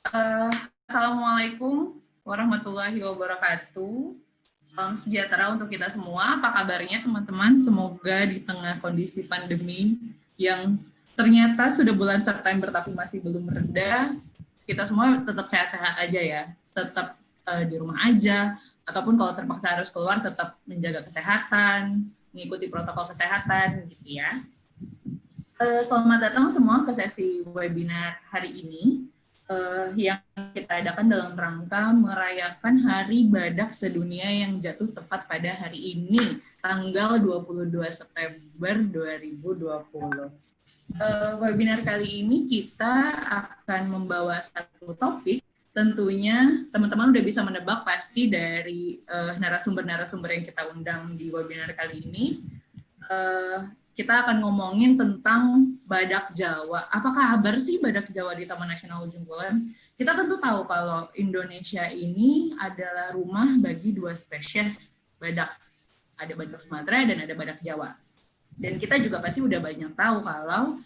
Uh, Assalamualaikum warahmatullahi wabarakatuh. Salam sejahtera untuk kita semua. Apa kabarnya teman-teman? Semoga di tengah kondisi pandemi yang ternyata sudah bulan September tapi masih belum mereda, kita semua tetap sehat-sehat aja ya. Tetap di rumah aja, ataupun kalau terpaksa harus keluar tetap menjaga kesehatan, mengikuti protokol kesehatan gitu ya. Selamat datang semua ke sesi webinar hari ini yang kita adakan dalam rangka merayakan Hari Badak Sedunia yang jatuh tepat pada hari ini, tanggal 22 September 2020. Webinar kali ini kita akan membawa satu topik, tentunya teman-teman udah bisa menebak pasti dari narasumber-narasumber yang kita undang di webinar kali ini. Kita akan ngomongin tentang badak Jawa. Apa kabar sih badak Jawa di Taman Nasional Ujung Kulon? Kita tentu tahu kalau Indonesia ini adalah rumah bagi dua spesies badak. Ada badak Sumatera dan ada badak Jawa. Dan kita juga pasti udah banyak tahu kalau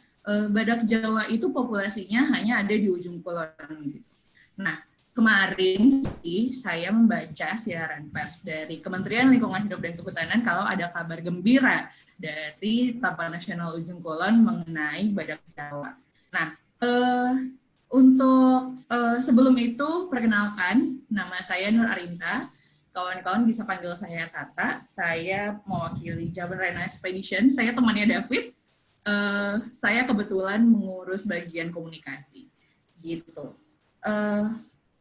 badak Jawa itu populasinya hanya ada di Ujung Kulon. Nah, kemarin sih saya membaca siaran pers dari Kementerian Lingkungan Hidup dan Kehutanan kalau ada kabar gembira dari Taman Nasional Ujung Kulon mengenai badak Jawa. Nah, untuk sebelum itu perkenalkan, nama saya Nur Arinta. Kawan-kawan bisa panggil saya Tata. Saya mewakili Jawa Rhino Expedition. Saya temannya David. Saya kebetulan mengurus bagian komunikasi. Gitu.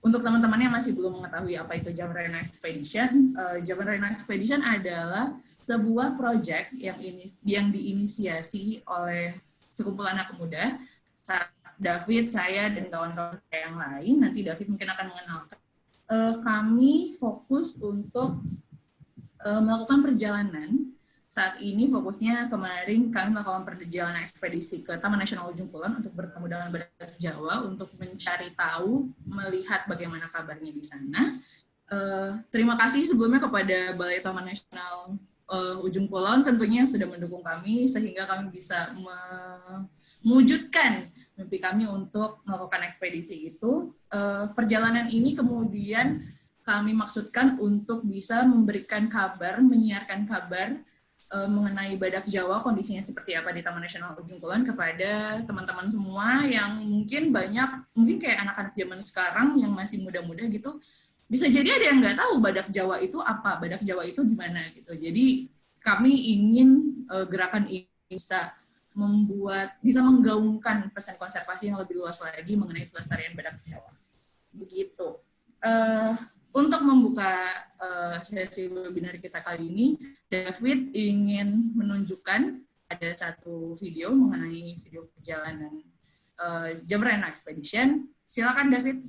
Untuk teman-teman yang masih belum mengetahui apa itu Jawa Rhino Expedition, Jawa Rhino Expedition adalah sebuah proyek yang diinisiasi oleh sekumpulan anak muda. David, saya, dan kawan-kawan yang lain. Nanti David mungkin akan mengenalkan. Kami fokus untuk melakukan perjalanan. Saat ini fokusnya kemarin kami melakukan perjalanan ekspedisi ke Taman Nasional Ujung Kulon untuk bertemu dengan badak Jawa untuk mencari tahu, melihat bagaimana kabarnya di sana. Terima kasih sebelumnya kepada Balai Taman Nasional Ujung Kulon tentunya sudah mendukung kami sehingga kami bisa mewujudkan mimpi kami untuk melakukan ekspedisi itu. Perjalanan ini kemudian kami maksudkan untuk bisa memberikan kabar, menyiarkan kabar mengenai badak Jawa, kondisinya seperti apa di Taman Nasional Ujung Kulon kepada teman-teman semua yang mungkin kayak anak-anak zaman sekarang yang masih muda-muda gitu, bisa jadi ada yang nggak tahu badak Jawa itu apa, badak Jawa itu gimana gitu. Jadi kami ingin gerakan ini bisa menggaungkan pesan konservasi yang lebih luas lagi mengenai pelestarian badak Jawa. Begitu. Untuk membuka sesi webinar kita kali ini, David ingin menunjukkan ada satu video mengenai video perjalanan Jawa Rhino Expedition. Silakan David.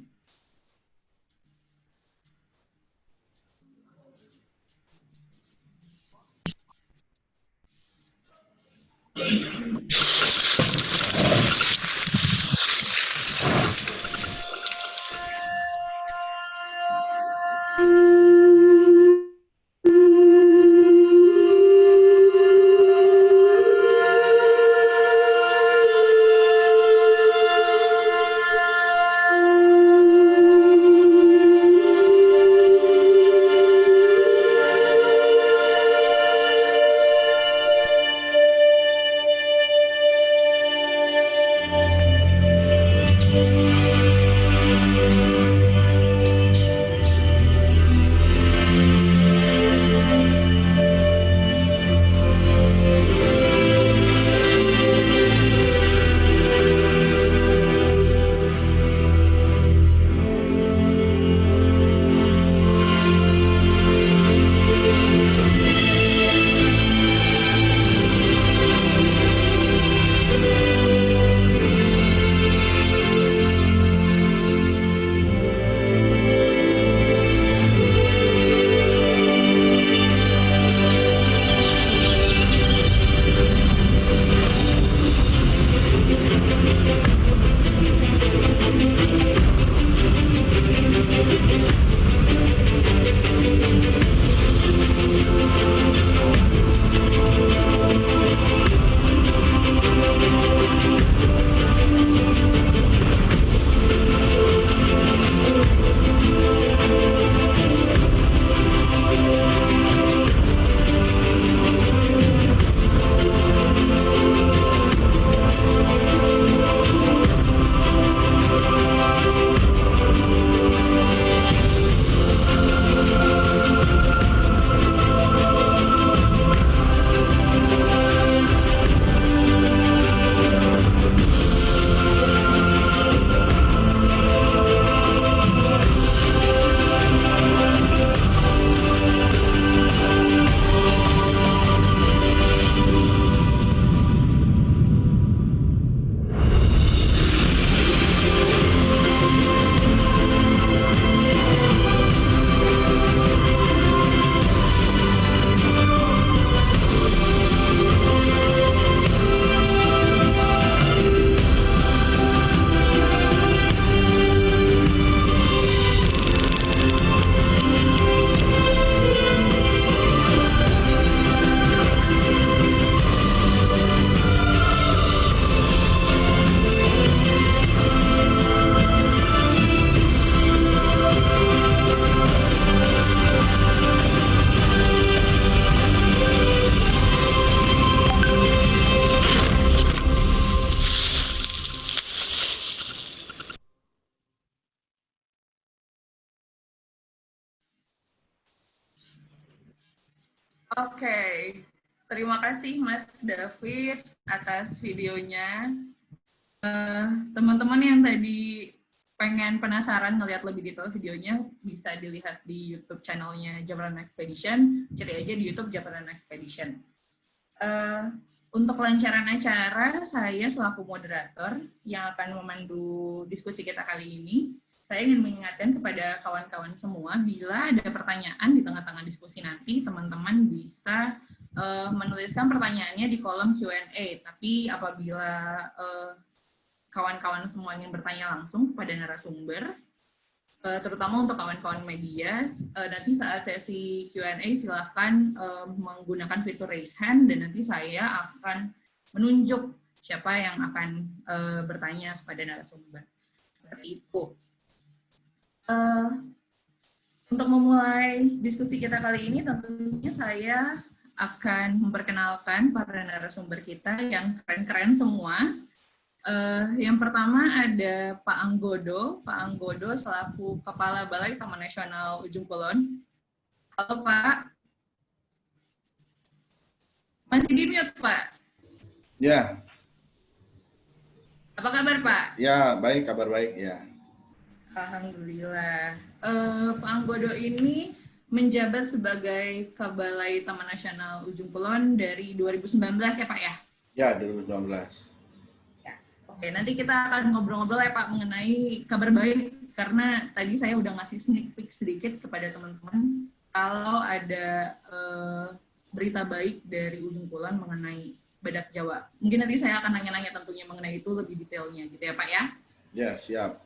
Oke, terima kasih Mas David atas videonya. Teman-teman yang tadi pengen penasaran ngeliat lebih detail videonya, bisa dilihat di YouTube channelnya Jabaran Expedition. Cari aja di YouTube Jabaran Expedition. Untuk kelancaran acara, saya selaku moderator yang akan memandu diskusi kita kali ini, saya ingin mengingatkan kepada kawan-kawan semua, bila ada pertanyaan di tengah-tengah diskusi nanti, teman-teman bisa menuliskan pertanyaannya di kolom Q&A. Tapi apabila kawan-kawan semua ingin bertanya langsung kepada narasumber, terutama untuk kawan-kawan media, nanti saat sesi Q&A silahkan menggunakan fitur raise hand dan nanti saya akan menunjuk siapa yang akan bertanya kepada narasumber. Seperti itu. Untuk memulai diskusi kita kali ini, tentunya saya akan memperkenalkan para narasumber kita yang keren-keren semua. Yang pertama ada Pak Anggodo. Pak Anggodo selaku Kepala Balai Taman Nasional Ujung Kulon. Halo Pak. Masih di mute Pak? Ya. Apa kabar Pak? Ya, baik, kabar baik ya. Alhamdulillah. Pak Anggodo ini menjabat sebagai Kabalai Taman Nasional Ujung Kulon dari 2019 ya Pak ya? Ya, 2019. Oke, nanti kita akan ngobrol-ngobrol ya Pak mengenai kabar baik, karena tadi saya udah ngasih sneak peek sedikit kepada teman-teman kalau ada berita baik dari Ujung Kulon mengenai badak Jawa. Mungkin nanti saya akan nanya-nanya tentunya mengenai itu lebih detailnya gitu ya Pak ya. Ya, siap.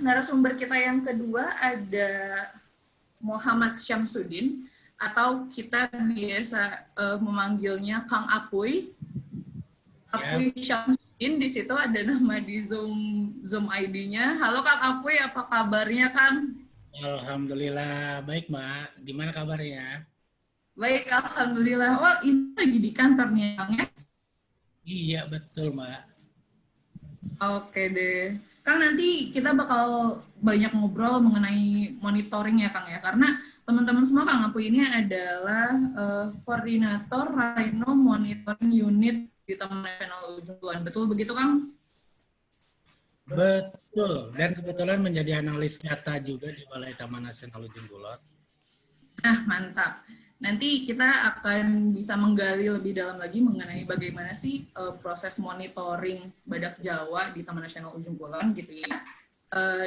Narasumber kita yang kedua ada Muhammad Syamsuddin, atau kita biasa memanggilnya Kang Apuy. Apuy Syamsuddin, di situ ada nama di Zoom ID-nya. Halo Kang Apuy, apa kabarnya Kang? Alhamdulillah baik Mbak. Gimana kabarnya? Baik, alhamdulillah. Oh, ini lagi di kantornya Kang ya? Iya betul Mbak. Oke deh. Kang, nanti kita bakal banyak ngobrol mengenai monitoring ya Kang ya, karena teman-teman semua Kang Apuy ini adalah koordinator Rhino Monitoring Unit di Taman Nasional Ujung Kulon. Betul begitu Kang? Betul. Dan kebetulan menjadi analis data juga di Balai Taman Nasional Ujung Kulon. Nah, mantap. Nanti kita akan bisa menggali lebih dalam lagi mengenai bagaimana sih proses monitoring badak Jawa di Taman Nasional Ujung Kulon gitu ya.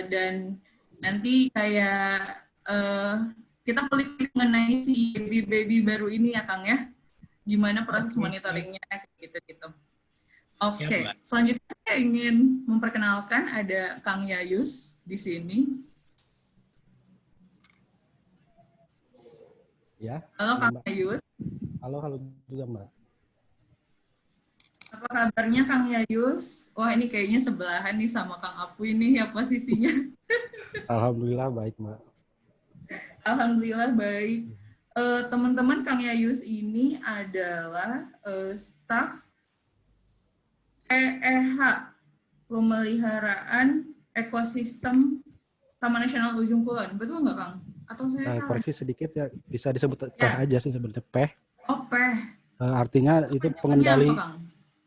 Dan nanti kayak kita kulik mengenai si baby baru ini ya Kang ya. Gimana proses monitoringnya gitu-gitu. Oke, selanjutnya saya ingin memperkenalkan ada Kang Yayus di sini. Ya. Halo Kang Yayus. Halo juga Mbak. Apa kabarnya Kang Yayus? Wah, ini kayaknya sebelahan nih sama Kang Apuy nih ya posisinya. Alhamdulillah baik Mbak. Alhamdulillah baik. Teman-teman, Kang Yayus ini adalah staf EEH, Pemeliharaan Ekosistem Taman Nasional Ujung Kulon. Betul nggak Kang? Atau saya salah? Koreksi sedikit ya, bisa disebut PEH aja sih sebenarnya PEH. Oh, PEH. Artinya itu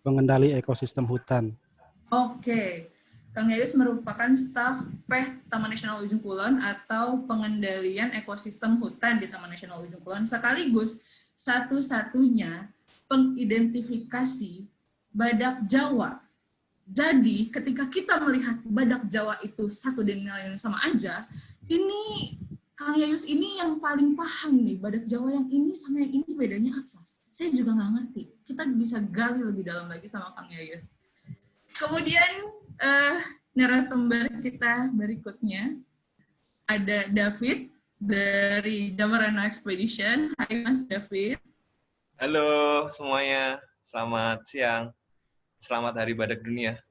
pengendali ekosistem hutan. Oke. Kang Yayus merupakan staf PEH Taman Nasional Ujung Kulon atau pengendalian ekosistem hutan di Taman Nasional Ujung Kulon, sekaligus satu-satunya pengidentifikasi badak Jawa. Jadi ketika kita melihat badak Jawa itu satu dengan yang sama aja, ini Kang Yayus ini yang paling paham nih, badak Jawa yang ini sama yang ini bedanya apa. Saya juga nggak ngerti. Kita bisa gali lebih dalam lagi sama Kang Yayus. Kemudian narasumber kita berikutnya ada David dari Jabaran Expedition. Hai Mas David. Halo semuanya, selamat siang. Selamat Hari Badak Dunia.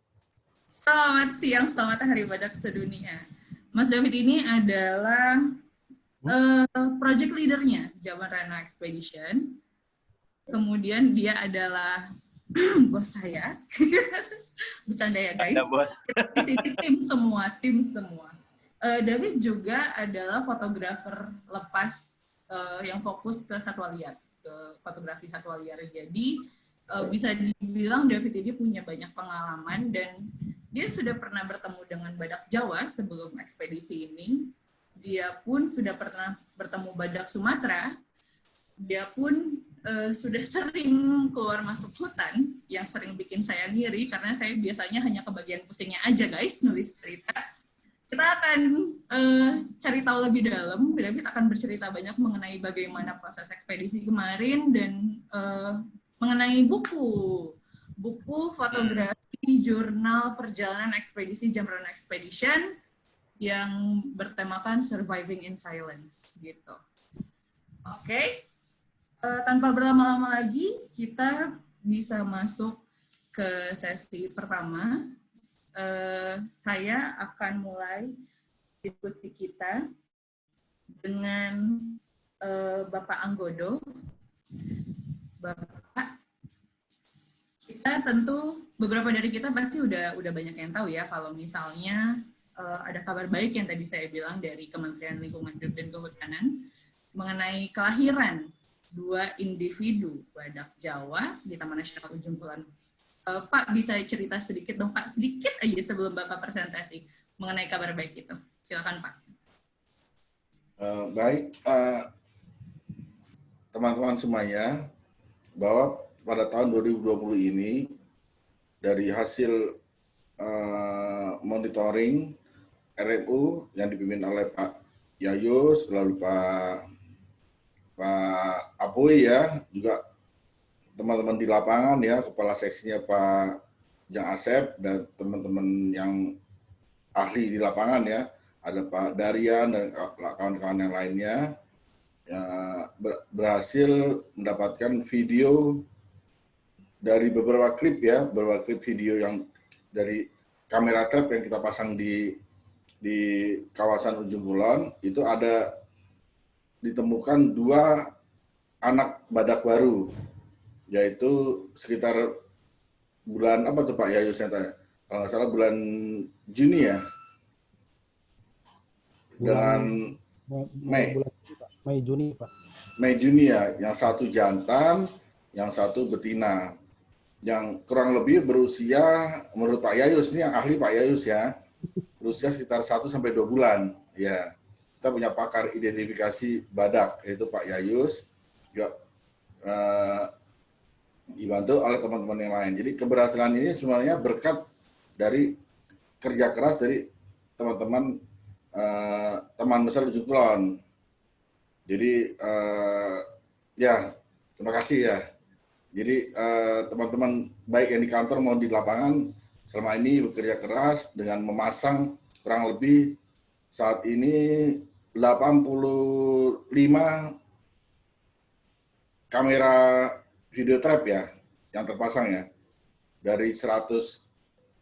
Selamat siang, selamat Hari Badak Sedunia. Mas David ini adalah project leadernya Jabaran Expedition. Kemudian dia adalah bos saya. Bercanda ya guys. Ada bos. Di sini tim semua. David juga adalah fotografer lepas yang fokus ke satwa liar, ke fotografi satwa liar. Jadi bisa dibilang David ini punya banyak pengalaman dan dia sudah pernah bertemu dengan badak Jawa sebelum ekspedisi ini. Dia pun sudah pernah bertemu badak Sumatera. Dia pun sudah sering keluar masuk hutan, yang sering bikin saya ngiri karena saya biasanya hanya ke bagian pusingnya aja guys, nulis cerita. Kita akan cari tahu lebih dalam. David akan bercerita banyak mengenai bagaimana proses ekspedisi kemarin dan mengenai buku fotografi jurnal perjalanan ekspedisi Jamran Expedition yang bertemakan Surviving in Silence gitu. Oke. Tanpa berlama-lama lagi, kita bisa masuk ke sesi pertama. Saya akan mulai diskusi kita dengan Bapak Anggodo. Bapak, kita tentu beberapa dari kita pasti udah banyak yang tahu ya kalau misalnya ada kabar baik yang tadi saya bilang dari Kementerian Lingkungan Hidup dan Kehutanan mengenai kelahiran 2 individu badak Jawa di Taman Nasional Ujung Kulon. Pak, bisa cerita sedikit dong Pak, sedikit aja sebelum Bapak presentasi mengenai kabar baik itu. Silakan Pak. Baik, teman-teman semuanya, bahwa pada tahun 2020 ini dari hasil monitoring RMU yang dipimpin oleh Pak Yayus, lalu Pak Apoy ya, juga teman-teman di lapangan ya, kepala seksinya Pak Jang Asep dan teman-teman yang ahli di lapangan ya, ada Pak Darian dan kawan-kawan yang lainnya ya, berhasil mendapatkan video dari beberapa klip ya, beberapa klip video yang dari kamera trap yang kita pasang di kawasan Ujung Kulon. Itu ada ditemukan 2 anak badak baru, yaitu sekitar bulan apa tuh Pak Yayus, kalau nggak salah bulan Juni ya, dan Mei Juni Pak. Mei Juni ya, yang satu jantan, yang satu betina, yang kurang lebih berusia menurut Pak Yayus, ini yang ahli Pak Yayus ya, berusia sekitar 1-2 bulan ya. Kita punya pakar identifikasi badak, yaitu Pak Yayus, juga dibantu oleh teman-teman yang lain. Jadi keberhasilan ini sebenarnya berkat dari kerja keras dari teman-teman teman besar Ujung Kulon. Jadi ya, terima kasih ya. Jadi teman-teman baik yang di kantor maupun di lapangan selama ini bekerja keras dengan memasang kurang lebih saat ini 85 kamera video trap ya yang terpasang ya. Dari 100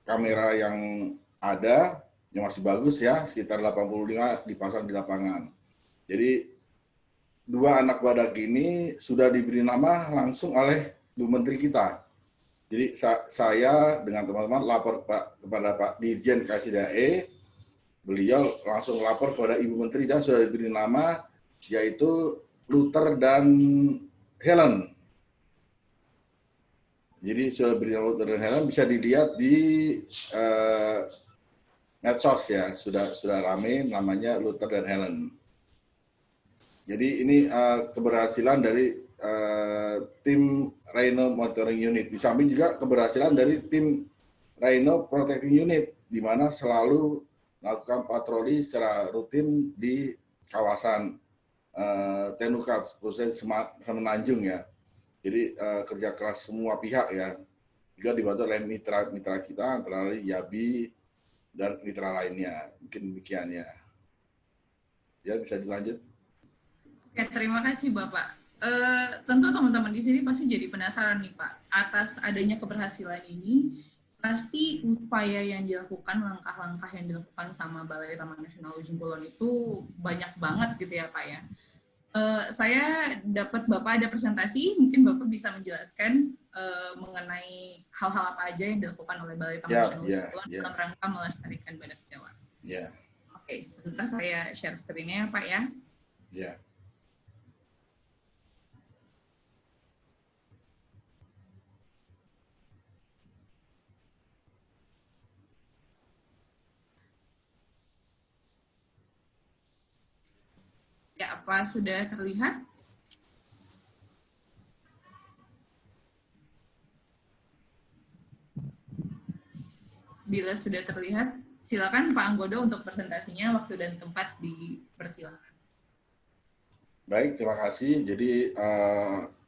kamera yang ada yang masih bagus ya, sekitar 85 dipasang di lapangan. Jadi 2 anak badak ini sudah diberi nama langsung oleh Bu Menteri kita. Jadi saya dengan teman-teman lapor kepada Pak Dirjen KSDAE, beliau langsung lapor kepada Ibu Menteri dan sudah diberi nama, yaitu Luther dan Helen. Jadi sudah diberi nama Luther dan Helen, bisa dilihat di medsos ya, sudah rame namanya Luther dan Helen. Jadi ini keberhasilan dari tim Rhino Monitoring Unit. Di samping juga keberhasilan dari tim Rhino Protecting Unit, di mana selalu melakukan patroli secara rutin di kawasan Tenukat, khususnya Semenanjung ya. Jadi kerja keras semua pihak ya. Juga dibantu oleh mitra kita, antara lain Yabi dan mitra lainnya. Mungkin demikian ya. Ya, bisa dilanjut. Oke, terima kasih Bapak. Tentu teman-teman di sini pasti jadi penasaran nih Pak, atas adanya keberhasilan ini. Pasti upaya yang dilakukan, langkah-langkah yang dilakukan sama Balai Taman Nasional Ujung Kulon itu banyak banget gitu ya Pak ya. Saya dapat Bapak ada presentasi, mungkin Bapak bisa menjelaskan mengenai hal-hal apa aja yang dilakukan oleh Balai Taman Nasional Ujung Kulon dalam rangka melestarikan badak Jawa. Ya. Oke, sebentar saya share screen-nya Pak ya. Ya. Apa sudah terlihat? Bila sudah terlihat, silakan Pak Anggodo untuk presentasinya, waktu dan tempat dipersilakan. Baik, terima kasih. Jadi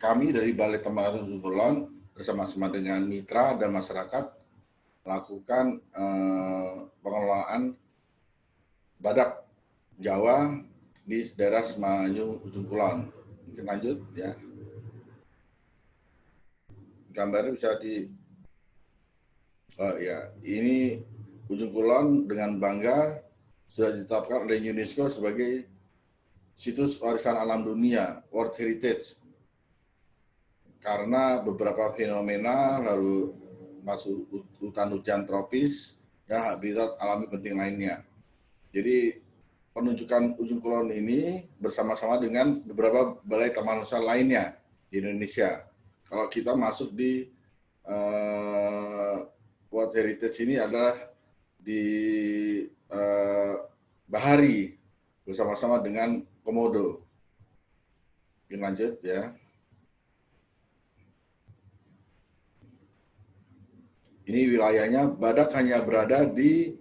kami dari Balai Taman Nasional Ujung Kulon bersama-sama dengan mitra dan masyarakat melakukan pengelolaan badak Jawa di daerah Semenanjung Ujung Kulon. Mungkin lanjut ya. Gambarnya bisa di ya, ini Ujung Kulon dengan bangga sudah ditetapkan oleh UNESCO sebagai situs warisan alam dunia, World Heritage. Karena beberapa fenomena, lalu masuk hutan hujan tropis, ya habitat alami penting lainnya. Jadi penunjukan Ujung Kulon ini bersama-sama dengan beberapa balai taman nasional lainnya di Indonesia. Kalau kita masuk di World Heritage ini adalah di Bahari bersama-sama dengan Komodo. Mungkin lanjut ya. Ini wilayahnya badak hanya berada di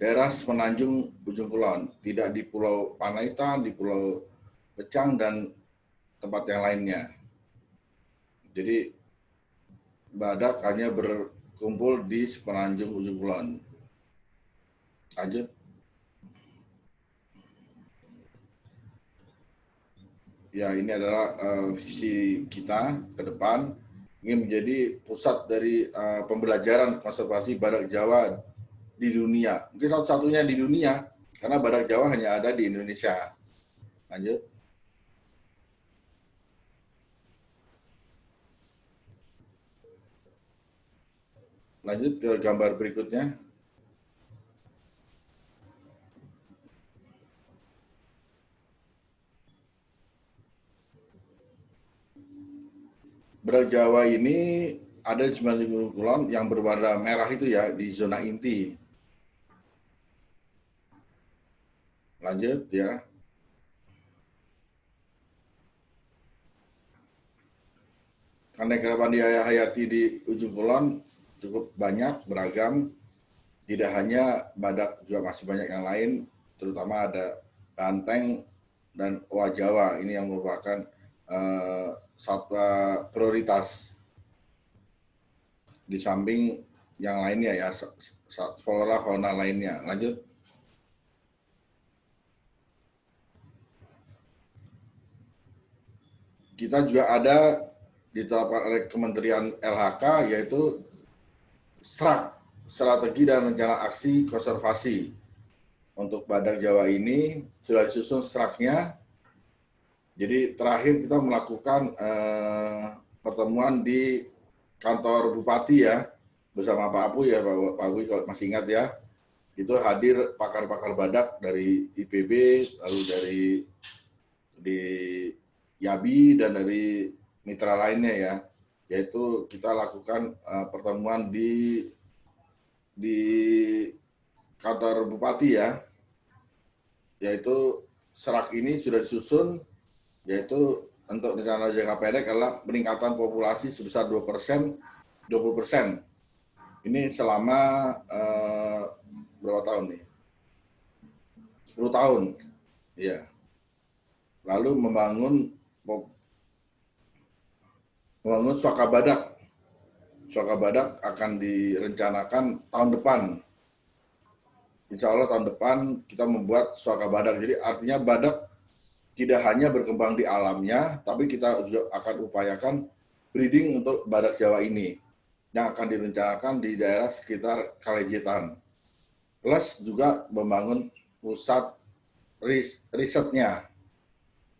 daerah Semenanjung Ujung Kulon, tidak di Pulau Panaitan, di Pulau Pecang dan tempat yang lainnya. Jadi badak hanya berkumpul di Semenanjung Ujung Kulon. Lanjut. Ya, ini adalah visi kita ke depan, ingin menjadi pusat dari pembelajaran konservasi badak Jawa di dunia. Mungkin satu-satunya di dunia, karena badak Jawa hanya ada di Indonesia. Lanjut. Lanjut ke gambar berikutnya. Badak Jawa ini ada di Semenanjung Ujung Kulon yang berwarna merah itu ya, di zona inti. Lanjut ya. Keanekaragaman hayati di Ujung Kulon cukup banyak, beragam. Tidak hanya badak, juga masih banyak yang lain, terutama ada banteng dan owa Jawa. Ini yang merupakan satwa prioritas di samping yang lainnya ya, flora fauna lainnya. Lanjut. Kita juga ada ditetapkan oleh Kementerian LHK, yaitu SRAK, Strategi dan Rencana Aksi Konservasi. Untuk badak Jawa ini sudah disusun SRAK-nya. Jadi terakhir kita melakukan pertemuan di kantor Bupati ya, bersama Pak Apu ya, Pak Apu kalau masih ingat ya. Itu hadir pakar-pakar badak dari IPB, lalu dari YABI dan dari mitra lainnya ya. Yaitu kita lakukan pertemuan di kantor Bupati ya. Yaitu SRAK ini sudah disusun, yaitu untuk rencana jangka pendek adalah peningkatan populasi sebesar 20%. Ini selama berapa tahun nih? 10 tahun. Ya. Lalu membangun suaka badak. Suaka badak akan direncanakan tahun depan. Insya Allah tahun depan kita membuat suaka badak. Jadi artinya badak tidak hanya berkembang di alamnya, tapi kita juga akan upayakan breeding untuk badak Jawa ini yang akan direncanakan di daerah sekitar Kalejetan. Plus juga membangun pusat risetnya,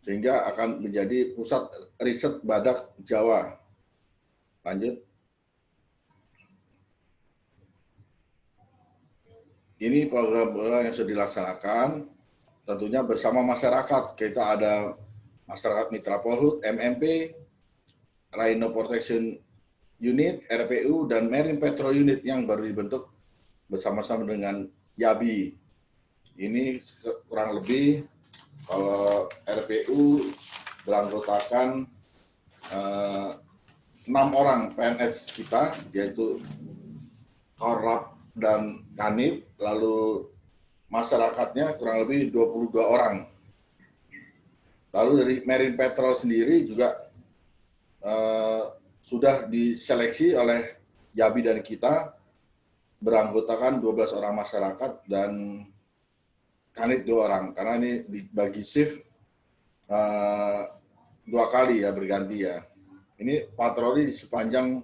sehingga akan menjadi pusat riset badak Jawa. Lanjut. Ini program-program yang sudah dilaksanakan, tentunya bersama masyarakat. Kita ada masyarakat Mitra Polhut, MMP, Rhino Protection Unit, RPU, dan Marine Patrol Unit yang baru dibentuk bersama-sama dengan YABI. Ini kurang lebih Kalau RPU beranggotakan 6 orang PNS kita, yaitu Korlap dan Kanit, lalu masyarakatnya kurang lebih 22 orang. Lalu dari Marine Patrol sendiri juga sudah diseleksi oleh Yabi dan kita, beranggotakan 12 orang masyarakat dan Kanit 2 orang, karena ini dibagi shift 2 kali ya, berganti ya. Ini patroli di sepanjang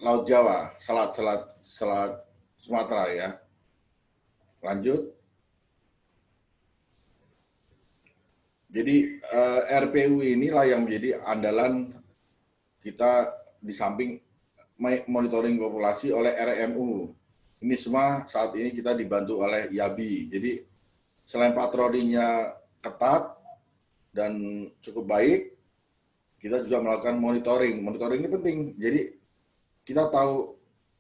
Laut Jawa, Selat Sumatera ya. Lanjut. Jadi RPU inilah yang menjadi andalan kita di samping monitoring populasi oleh RMU. Ini semua saat ini kita dibantu oleh Yabi. Jadi selain patrolinya ketat dan cukup baik, kita juga melakukan monitoring. Monitoring ini penting. Jadi kita tahu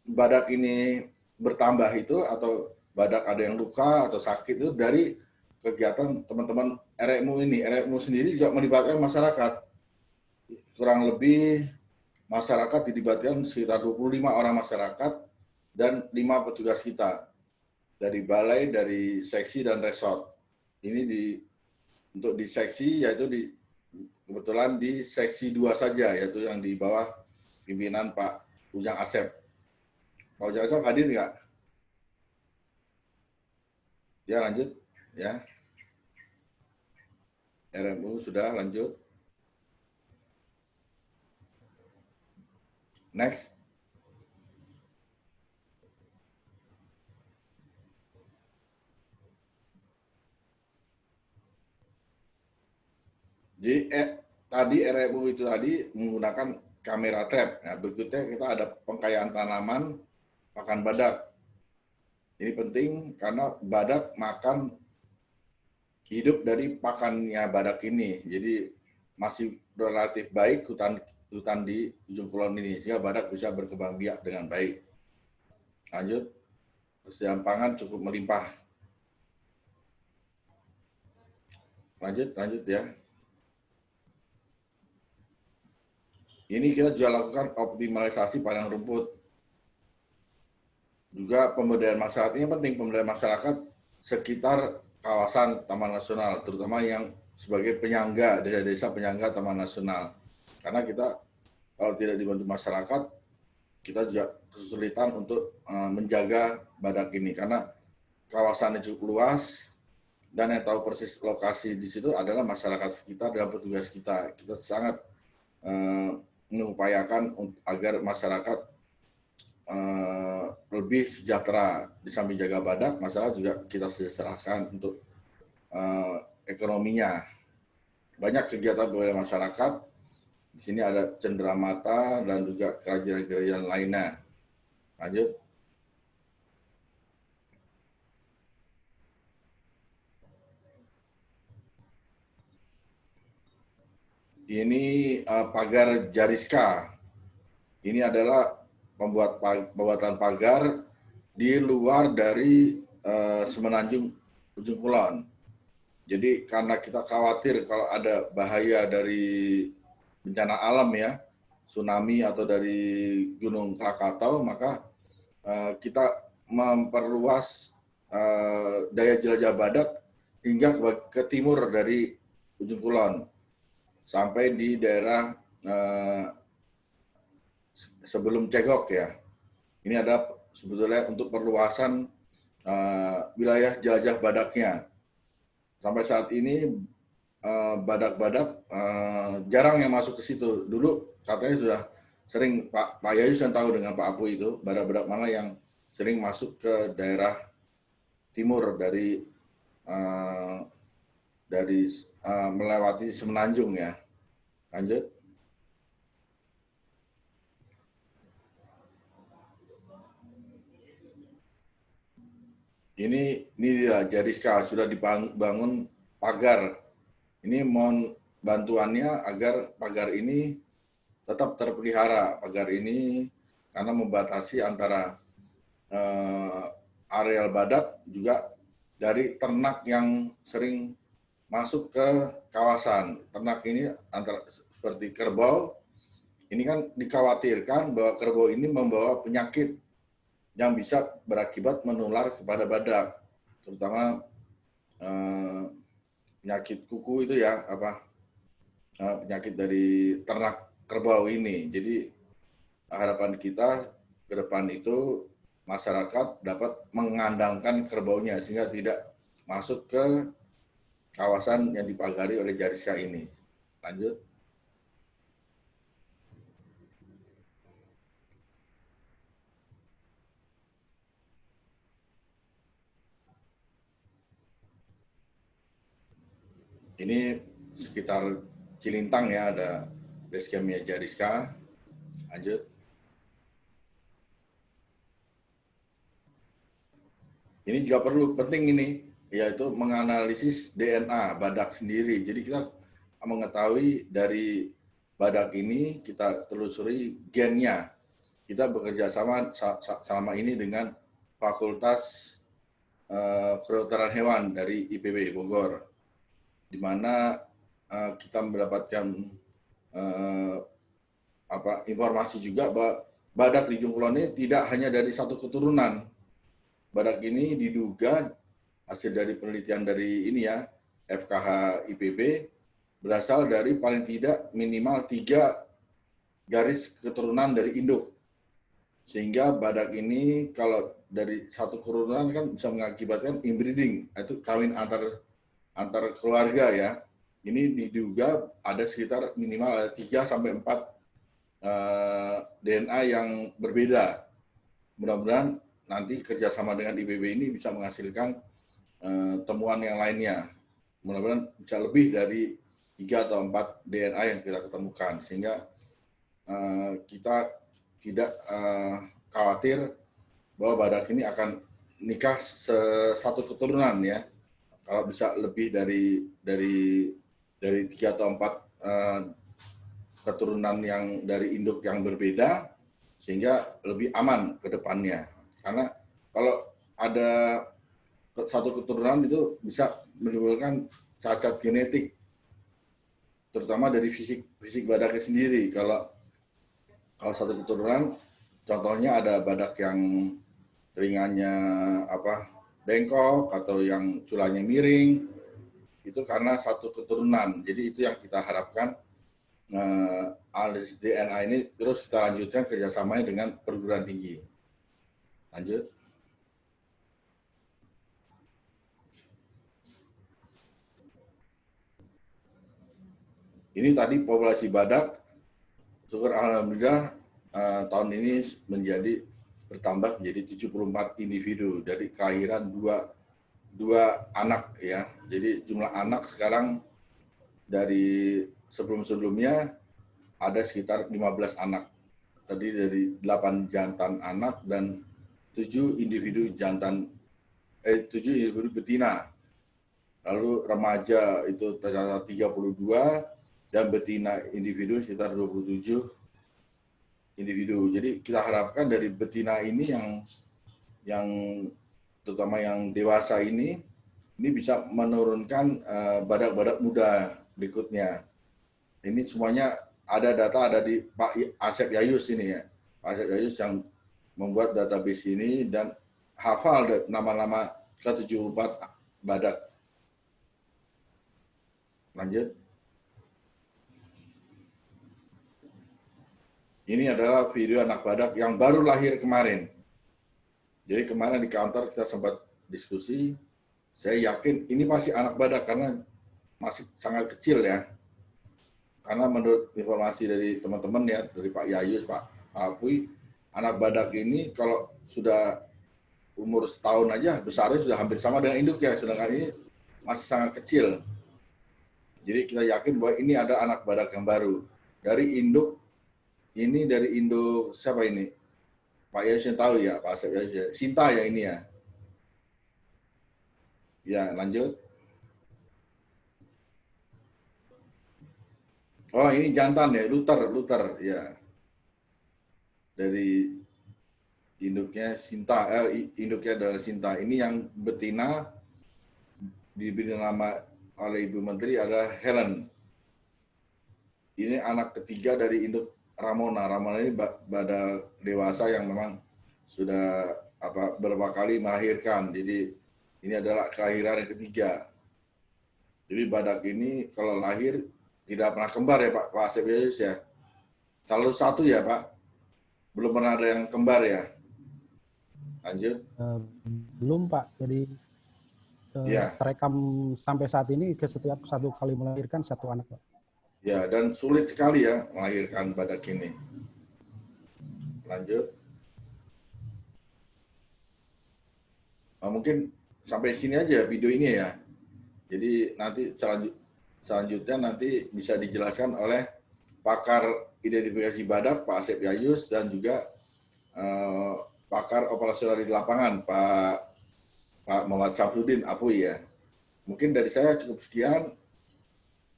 badak ini bertambah itu atau badak ada yang luka atau sakit itu dari kegiatan teman-teman RMU ini. RMU sendiri juga melibatkan masyarakat. Kurang lebih masyarakat dilibatkan sekitar 25 orang masyarakat dan 5 petugas kita dari balai, dari seksi dan resort. Ini untuk di seksi yaitu kebetulan di seksi 2 saja, yaitu yang di bawah pimpinan Pak Ujang Asep. Pak Ujang Asep hadir nggak? Ya lanjut ya. RMU sudah lanjut. Next. Jadi tadi RMU itu tadi menggunakan kamera trap. Nah, berikutnya kita ada pengkayaan tanaman pakan badak. Ini penting karena badak makan hidup dari pakannya badak ini. Jadi masih relatif baik hutan di ujung kulon ini sehingga badak bisa berkembang biak dengan baik. Lanjut. Persediaan pangan cukup melimpah. Lanjut ya. Ini kita juga lakukan optimalisasi padang rumput. Juga pemberdayaan masyarakat, ini penting, pemberdayaan masyarakat sekitar kawasan Taman Nasional, terutama yang sebagai penyangga, desa-desa penyangga Taman Nasional. Karena kita kalau tidak dibantu masyarakat, kita juga kesulitan untuk menjaga badak ini. Karena kawasannya cukup luas, dan yang tahu persis lokasi di situ adalah masyarakat sekitar dan petugas kita. Kita sangat mengupayakan agar masyarakat lebih sejahtera. Di samping jaga badak, masyarakat juga kita sejahterakan untuk ekonominya. Banyak kegiatan budaya masyarakat. Di sini ada cenderamata dan juga kerajinan-kerajinan lainnya. Lanjut. Ini pagar Jariska. Ini adalah pembuatan pagar di luar dari Semenanjung Ujung Kulon. Jadi karena kita khawatir kalau ada bahaya dari bencana alam ya, tsunami atau dari Gunung Krakatau, maka kita memperluas daya jelajah badak hingga ke timur dari Ujung Kulon sampai di daerah sebelum Cegok ya. Ini ada sebetulnya untuk perluasan wilayah jelajah badaknya. Sampai saat ini badak-badak jarang yang masuk ke situ. Dulu katanya sudah sering Pak Yayus yang tahu dengan Pak Apu itu, badak-badak mana yang sering masuk ke daerah timur dari melewati Semenanjung ya. Lanjut. Ini dia Jariska sudah dibangun pagar. Ini mohon bantuannya agar pagar ini tetap terpelihara. Pagar ini karena membatasi antara areal badak juga dari ternak yang sering masuk ke kawasan. Ternak ini antara seperti kerbau, ini kan dikhawatirkan bahwa kerbau ini membawa penyakit yang bisa berakibat menular kepada badak, terutama penyakit kuku itu ya, penyakit dari ternak kerbau ini. Jadi harapan kita ke depan itu masyarakat dapat mengandangkan kerbaunya sehingga tidak masuk ke kawasan yang dipagari oleh Jariska ini. Lanjut. Ini sekitar Cilintang ya, ada basecampnya Jariska. Lanjut. Ini juga perlu penting ini, yaitu menganalisis DNA badak sendiri. Jadi kita mengetahui dari badak ini, kita telusuri gennya. Kita bekerja sama selama ini dengan Fakultas Kedokteran Hewan dari IPB Bogor, di mana kita mendapatkan informasi juga bahwa badak di Jungkulon ini tidak hanya dari satu keturunan. Badak ini diduga hasil dari penelitian dari ini ya, FKH IPB, berasal dari paling tidak minimal 3 garis keturunan dari induk. Sehingga badak ini kalau dari satu keturunan kan bisa mengakibatkan inbreeding, itu kawin antar keluarga ya. Ini diduga ada sekitar minimal 3-4 DNA yang berbeda. Mudah-mudahan nanti kerjasama dengan IPB ini bisa menghasilkan temuan yang lainnya. Mudah-mudahan bisa lebih dari 3 atau 4 DNA yang kita ketemukan, sehingga kita tidak khawatir bahwa badak ini akan nikah satu keturunan ya. Kalau bisa lebih dari 3 atau 4 keturunan yang dari induk yang berbeda, sehingga lebih aman ke depannya. Karena kalau ada satu keturunan itu bisa menimbulkan cacat genetik, terutama dari fisik badaknya sendiri. Kalau satu keturunan, contohnya ada badak yang telingannya bengkok atau yang culanya miring, itu karena satu keturunan. Jadi itu yang kita harapkan, analisis DNA ini terus kita lanjutkan kerjasamanya dengan perguruan tinggi. Lanjut. Ini tadi populasi badak, syukur alhamdulillah tahun ini bertambah menjadi 74 individu dari kelahiran dua anak ya. Jadi jumlah anak sekarang dari sebelum-sebelumnya ada sekitar 15 anak. Tadi dari 8 jantan anak dan 7 individu betina. Lalu remaja itu tercatat 32 dan betina individu sekitar 27 individu. Jadi kita harapkan dari betina ini yang terutama yang dewasa ini bisa menurunkan badak-badak muda berikutnya. Ini semuanya ada data ada di Pak Asep Yayus ini ya. Pak Asep Yayus yang membuat database ini dan hafal nama-nama ke-74 badak. Lanjut. Ini adalah video anak badak yang baru lahir kemarin. Jadi kemarin di kantor kita sempat diskusi, saya yakin ini pasti anak badak karena masih sangat kecil ya. Karena menurut informasi dari teman-teman ya, dari Pak Yayus, Pak Alpuy, anak badak ini kalau sudah umur setahun aja besarnya sudah hampir sama dengan induk ya, sedangkan ini masih sangat kecil. Jadi kita yakin bahwa ini ada anak badak yang baru. Dari induk, ini dari induk siapa ini? Pak Yayus yang tahu ya, Pak Asep Yayus ya. Sinta ya ini ya. Ya, lanjut. Oh, ini jantan ya, luter ya. Dari induknya Sinta, induknya adalah Sinta. Ini yang betina diberi nama oleh Ibu Menteri adalah Helen. Ini anak ketiga dari induk Ramona. Ramona ini badak dewasa yang memang sudah beberapa kali melahirkan. Jadi ini adalah kelahiran yang ketiga. Jadi badak ini kalau lahir tidak pernah kembar ya Pak Asep ya. Selalu satu ya Pak. Belum pernah ada yang kembar ya. Lanjut. Belum Pak. Jadi Ya. terekam sampai saat ini setiap satu kali melahirkan satu anak Pak. Ya, dan sulit sekali ya melahirkan badak ini. Lanjut. Mungkin sampai sini aja video ini ya. Jadi nanti selanjutnya nanti bisa dijelaskan oleh pakar identifikasi badak Pak Asep Yayus dan juga pakar operasional di lapangan Pak Muhammad Syafruddin Apuy ya. Mungkin dari saya cukup sekian.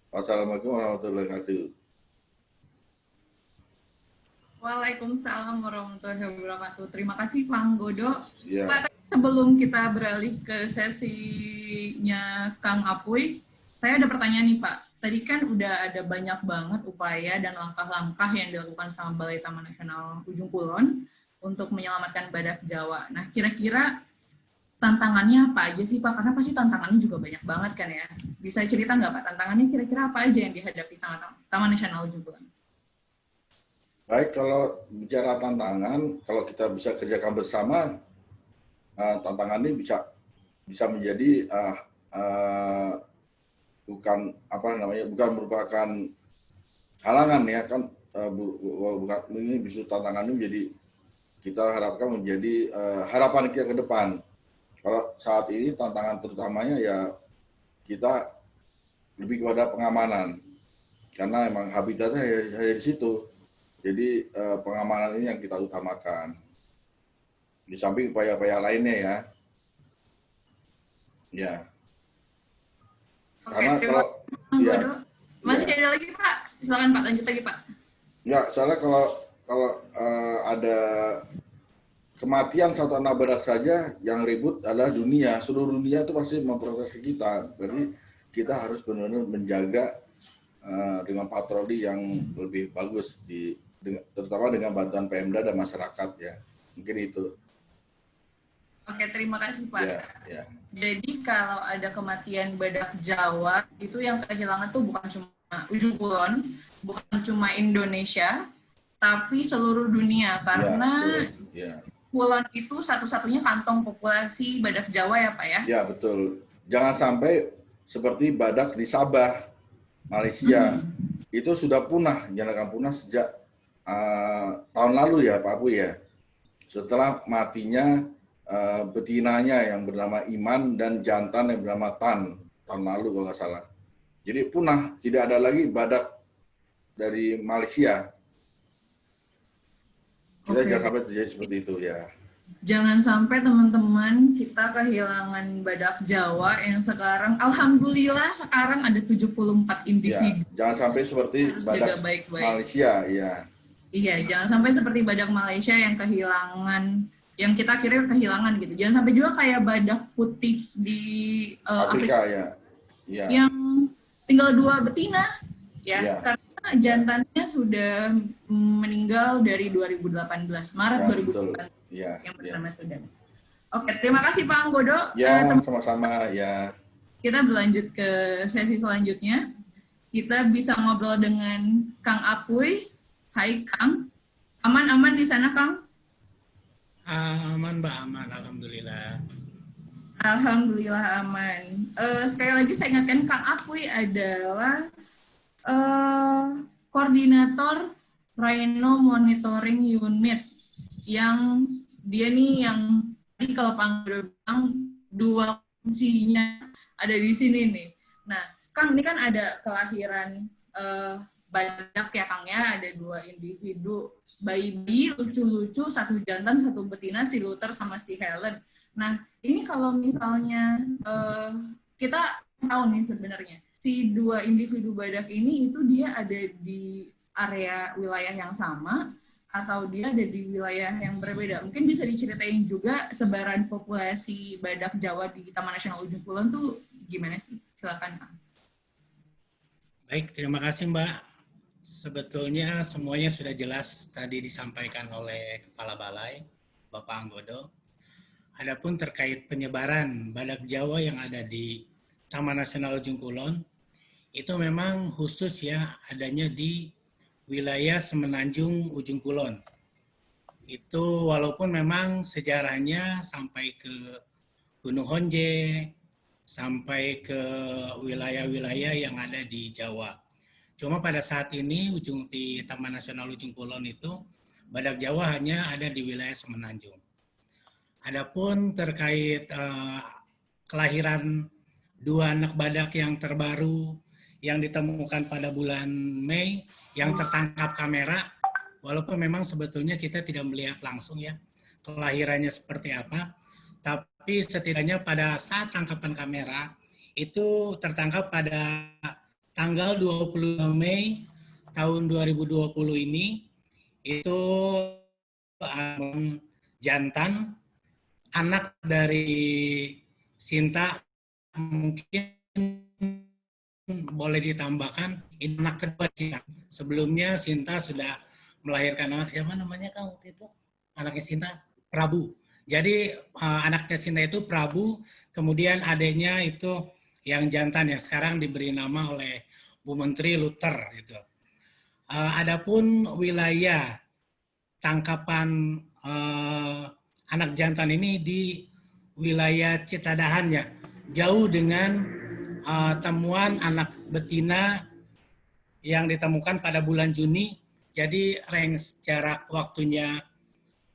Wassalamualaikum warahmatullahi wabarakatuh. Waalaikumsalam warahmatullahi wabarakatuh. Terima kasih Pak Anggodo. Ya. Pak, sebelum kita beralih ke sesinya Kang Apuy, saya ada pertanyaan nih Pak. Tadi kan udah ada banyak banget upaya dan langkah-langkah yang dilakukan sama Balai Taman Nasional Ujung Kulon untuk menyelamatkan badak Jawa. Nah, kira-kira tantangannya apa aja sih Pak? Karena pasti tantangannya juga banyak banget kan ya. Bisa cerita nggak Pak, tantangannya kira-kira apa aja yang dihadapi sama Taman Nasional Ujung Kulon? Baik, kalau bicara tantangan, kalau kita bisa kerjakan bersama, tantangan ini bisa menjadi bukan merupakan halangan ya kan, bukan ini bisa tantangan ini menjadi kita harapkan menjadi harapan kita ke depan. Kalau saat ini tantangan terutamanya ya kita lebih kepada pengamanan, karena emang habitatnya hanya di situ. Jadi pengamanan ini yang kita utamakan. Di samping upaya-upaya lainnya ya. Ya. Oke, Karena kalau ya, masih ada lagi Pak, silakan Pak, lanjut lagi Pak. Ya, soalnya kalau ada kematian satu anak badak saja yang ribut adalah dunia. Seluruh dunia itu pasti memprotes kita. Jadi kita harus benar-benar menjaga dengan patroli yang lebih bagus terutama dengan bantuan Pemda dan masyarakat ya. Mungkin itu. Oke, terima kasih Pak. Ya. Jadi kalau ada kematian badak Jawa, itu yang kehilangan tuh bukan cuma Ujung Kulon, bukan cuma Indonesia, tapi seluruh dunia. Karena Kulon itu satu-satunya kantong populasi badak Jawa ya Pak ya? Ya, betul. Jangan sampai seperti badak di Sabah, Malaysia. Itu sudah punah, dinyatakan punah sejak tahun lalu ya Pak Apuy ya. Setelah matinya betinanya yang bernama Iman dan jantan yang bernama Tan tahun lalu kalau nggak salah. Jadi punah, tidak ada lagi badak dari Malaysia. Kita jangan sampai terjadi seperti itu ya. Jangan sampai teman-teman kita kehilangan badak Jawa yang sekarang, alhamdulillah sekarang ada 74 individu. Ya, jangan sampai seperti badak Malaysia ya. Iya, jangan sampai seperti badak Malaysia yang kehilangan, yang kita kira kehilangan gitu. Jangan sampai juga kayak badak putih di Afrika ya. Yang tinggal 2 betina ya. Karena jantannya sudah meninggal dari 2018, Maret 2018 yang pertama sudah. Oke, terima kasih Pak Anggodo. Ya, sama-sama ya. Kita berlanjut ke sesi selanjutnya. Kita bisa ngobrol dengan Kang Apuy. Hai Kang, aman-aman di sana Kang? Aman Mbak, aman, alhamdulillah. Alhamdulillah aman. Sekali lagi saya ingatkan Kang Apuy adalah koordinator Rhino Monitoring Unit yang dia nih yang tadi kalau Pak Anggodo bilang 2 fungsinya ada di sini nih. Nah, Kang ini kan ada kelahiran badak ya Kang ya, ada 2 individu bayi lucu-lucu, 1 jantan 1 betina, si Luther sama si Helen. Nah ini kalau misalnya kita tahu nih sebenarnya si 2 individu badak ini itu dia ada di area wilayah yang sama atau dia ada di wilayah yang berbeda. Mungkin bisa diceritain juga sebaran populasi badak Jawa di Taman Nasional Ujung Kulon tuh gimana sih? Silakan Kang. Baik, terima kasih Mbak. Sebetulnya semuanya sudah jelas tadi disampaikan oleh Kepala Balai, Bapak Anggodo. Adapun terkait penyebaran badak Jawa yang ada di Taman Nasional Ujung Kulon, itu memang khusus ya adanya di wilayah Semenanjung Ujung Kulon. Itu walaupun memang sejarahnya sampai ke Gunung Honje, sampai ke wilayah-wilayah yang ada di Jawa. Cuma pada saat ini di Taman Nasional Ujung Kulon itu badak Jawa hanya ada di wilayah Semenanjung. Adapun terkait kelahiran 2 anak badak yang terbaru yang ditemukan pada bulan Mei yang tertangkap kamera, walaupun memang sebetulnya kita tidak melihat langsung ya kelahirannya seperti apa, tapi setidaknya pada saat tangkapan kamera itu tertangkap pada tanggal 25 Mei tahun 2020 ini, itu jantan, anak dari Sinta, mungkin boleh ditambahkan ini anak kedua Sinta. Sebelumnya Sinta sudah melahirkan anak, siapa namanya Kang waktu itu? Anaknya Sinta, Prabu. Jadi anaknya Sinta itu Prabu, kemudian adiknya itu yang jantan yang sekarang diberi nama oleh Bu Menteri Luther gitu. Adapun wilayah tangkapan anak jantan ini di wilayah Citadahan ya, jauh dengan temuan anak betina yang ditemukan pada bulan Juni. Jadi range jarak waktunya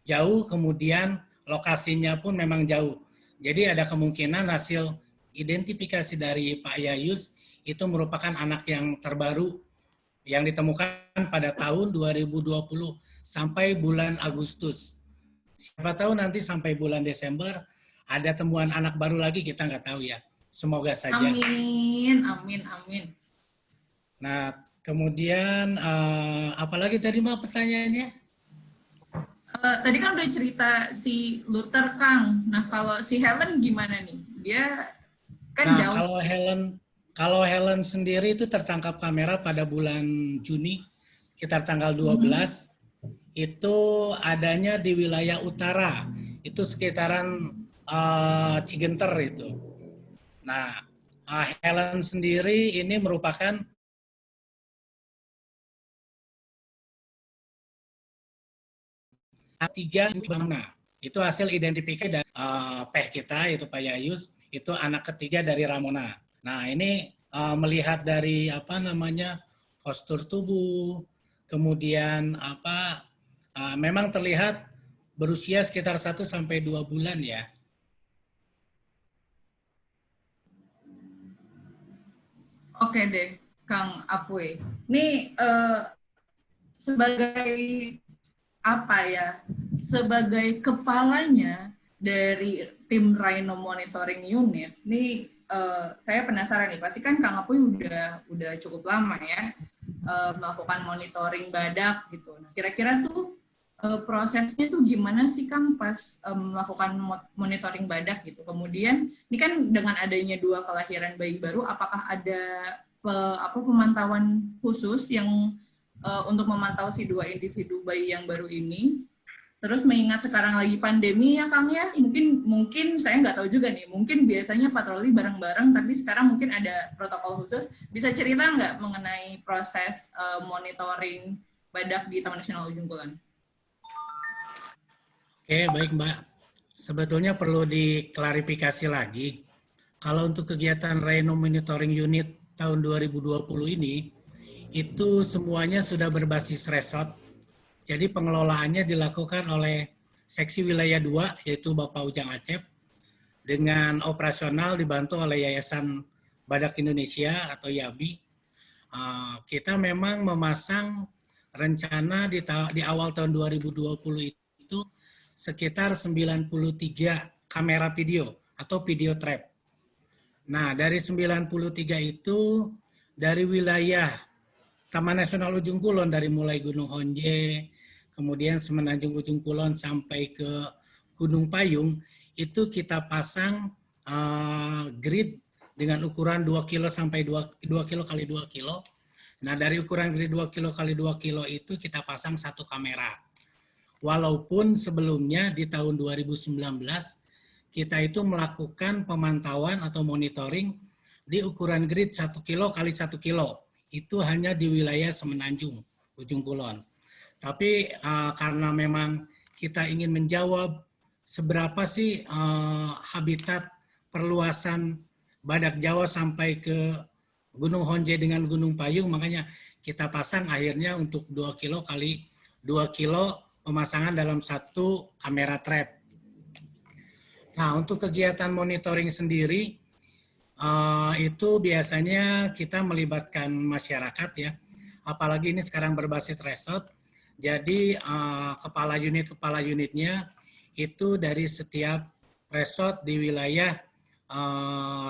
jauh, kemudian lokasinya pun memang jauh. Jadi ada kemungkinan hasil identifikasi dari Pak Yayus itu merupakan anak yang terbaru yang ditemukan pada tahun 2020 sampai bulan Agustus. Siapa tahu nanti sampai bulan Desember ada temuan anak baru lagi, kita nggak tahu ya. Semoga saja. Amin, amin, amin. Nah, kemudian apalagi tadi Mbak pertanyaannya? Tadi kan udah cerita si Luther Kang. Nah, kalau si Helen gimana nih? Dia kan Nah, jauh. kalau Helen sendiri itu tertangkap kamera pada bulan Juni, sekitar tanggal 12, itu adanya di wilayah utara, itu sekitaran Cigenter itu. Nah, Helen sendiri ini merupakan tiga Ramona. Itu hasil identifikasi dari PEH kita, itu Pak Yayus, itu anak ketiga dari Ramona. Nah, ini melihat dari postur tubuh, kemudian memang terlihat berusia sekitar 1 sampai 2 bulan ya. Oke deh, Kang Apwe. Ini sebagai sebagai kepalanya dari tim Rhino Monitoring Unit, ini saya penasaran nih, pasti kan Kang Apwe udah cukup lama ya melakukan monitoring badak gitu. Nah, kira-kira tuh prosesnya tuh gimana sih Kang pas melakukan monitoring badak gitu. Kemudian ini kan dengan adanya 2 kelahiran bayi baru, apakah ada pemantauan khusus yang untuk memantau si 2 individu bayi yang baru ini? Terus mengingat sekarang lagi pandemi ya Kang ya, mungkin saya nggak tahu juga nih, mungkin biasanya patroli bareng-bareng, tapi sekarang mungkin ada protokol khusus. Bisa cerita nggak mengenai proses monitoring badak di Taman Nasional Ujung Kulon? Oke, baik Mbak. Sebetulnya perlu diklarifikasi lagi. Kalau untuk kegiatan Rhino Monitoring Unit tahun 2020 ini, itu semuanya sudah berbasis resort. Jadi pengelolaannya dilakukan oleh Seksi Wilayah 2, yaitu Bapak Ujang Acep, dengan operasional dibantu oleh Yayasan Badak Indonesia atau YABI. Kita memang memasang rencana di awal tahun 2020 itu sekitar 93 kamera video atau video trap. Nah, dari 93 itu dari wilayah Taman Nasional Ujung Kulon, dari mulai Gunung Honje, kemudian Semenanjung Ujung Kulon sampai ke Gunung Payung, itu kita pasang grid dengan ukuran 2 kilo sampai 2 kilo kali 2 kilo. Nah, dari ukuran grid 2 kilo kali 2 kilo itu kita pasang satu kamera. Walaupun sebelumnya di tahun 2019 kita itu melakukan pemantauan atau monitoring di ukuran grid 1 kilo kali 1 kilo. Itu hanya di wilayah Semenanjung, Ujung Kulon. Tapi karena memang kita ingin menjawab seberapa sih habitat perluasan badak Jawa sampai ke Gunung Honje dengan Gunung Payung, makanya kita pasang akhirnya untuk 2 kilo kali 2 kilo pemasangan dalam satu kamera trap. Nah, untuk kegiatan monitoring sendiri, itu biasanya kita melibatkan masyarakat ya, apalagi ini sekarang berbasis resort. Jadi kepala unitnya itu dari setiap resort di wilayah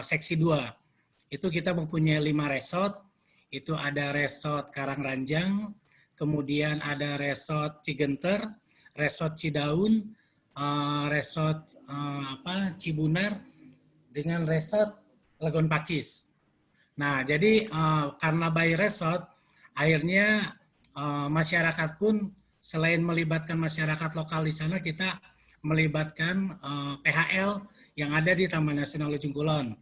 seksi 2. Itu kita mempunyai 5 resort. Itu ada resort Karangranjang, kemudian ada resort Cigenter, resort Cidaun, resort Cibunar, dengan resort Legon Pakis. Nah, jadi karena by resort, akhirnya masyarakat pun selain melibatkan masyarakat lokal di sana, kita melibatkan PHL yang ada di Taman Nasional Ujung Kulon,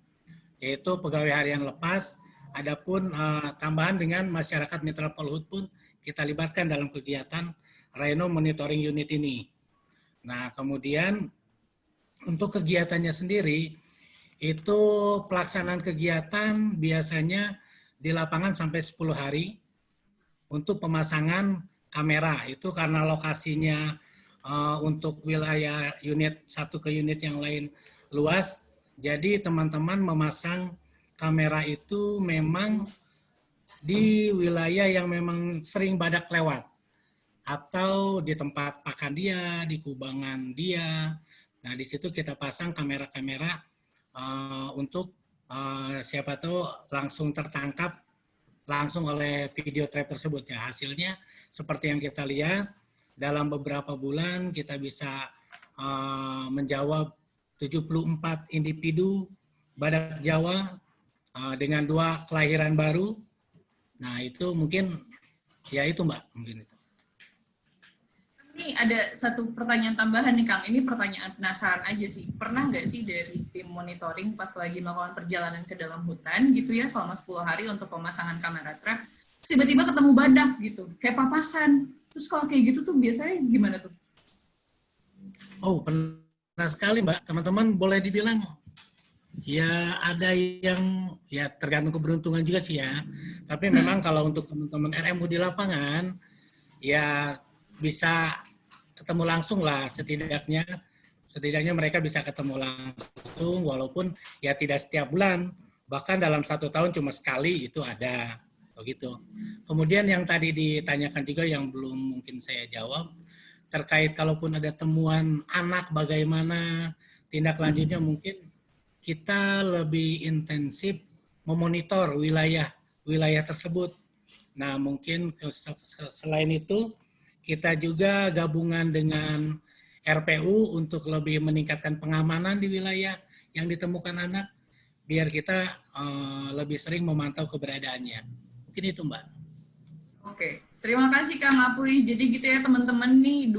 yaitu pegawai harian lepas. Adapun tambahan dengan masyarakat mitra Polhut pun kita libatkan dalam kegiatan Rhino Monitoring Unit ini. Nah, kemudian untuk kegiatannya sendiri, itu pelaksanaan kegiatan biasanya di lapangan sampai 10 hari untuk pemasangan kamera. Itu karena lokasinya untuk wilayah unit satu ke unit yang lain luas, jadi teman-teman memasang kamera itu memang di wilayah yang memang sering badak lewat, atau di tempat pakan dia, di kubangan dia. Nah, di situ kita pasang kamera-kamera untuk siapa tahu langsung tertangkap langsung oleh video trap tersebut ya. Hasilnya seperti yang kita lihat, dalam beberapa bulan kita bisa menjawab 74 individu badak Jawa dengan 2 kelahiran baru. Nah, itu mungkin ya itu Mbak, mungkin itu. Ini ada satu pertanyaan tambahan nih Kang. Ini pertanyaan penasaran aja sih. Pernah nggak sih dari tim monitoring pas lagi melakukan perjalanan ke dalam hutan gitu ya selama 10 hari untuk pemasangan kamera trap, tiba-tiba ketemu badak gitu, kayak papasan. Terus kalau kayak gitu tuh biasanya gimana tuh? Oh, pernah sekali Mbak. Teman-teman boleh dibilang ya ada yang ya tergantung keberuntungan juga sih ya. Tapi memang kalau untuk teman-teman RMU di lapangan ya bisa ketemu langsung lah, setidaknya mereka bisa ketemu langsung walaupun ya tidak setiap bulan, bahkan dalam 1 tahun cuma sekali itu ada begitu. Kemudian yang tadi ditanyakan juga yang belum mungkin saya jawab terkait kalaupun ada temuan anak bagaimana tindak lanjutnya, mungkin kita lebih intensif memonitor wilayah tersebut. Nah, mungkin selain itu kita juga gabungan dengan RPU untuk lebih meningkatkan pengamanan di wilayah yang ditemukan anak, biar kita lebih sering memantau keberadaannya. Mungkin itu Mbak. Oke, terima kasih Kang Apuy. Jadi gitu ya teman-teman nih,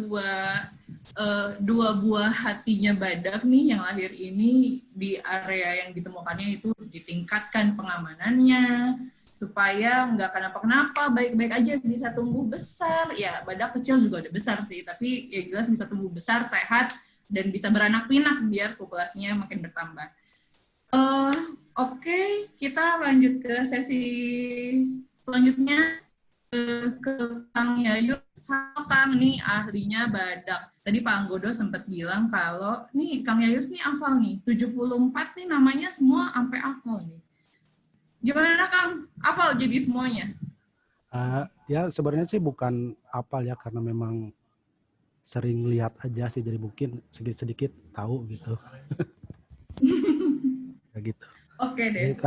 dua buah hatinya badak nih yang lahir ini di area yang ditemukannya itu ditingkatkan pengamanannya, supaya nggak kenapa-kenapa, baik-baik aja bisa tumbuh besar. Ya, badak kecil juga udah besar sih, tapi ya jelas bisa tumbuh besar, sehat, dan bisa beranak pinak biar populasinya makin bertambah. Oke, kita lanjut ke sesi selanjutnya ke Kang Yayu. Kang nih ahlinya badak. Tadi Pak Anggodo sempat bilang kalau nih Kang Yayus nih hafal nih, 74 nih namanya semua sampai hafal nih. Gimana Kang? Hafal jadi semuanya? Ya sebenarnya sih bukan hafal ya, karena memang sering lihat aja sih, jadi mungkin sedikit-sedikit tahu gitu. Kayak gitu. Oke deh. Jadi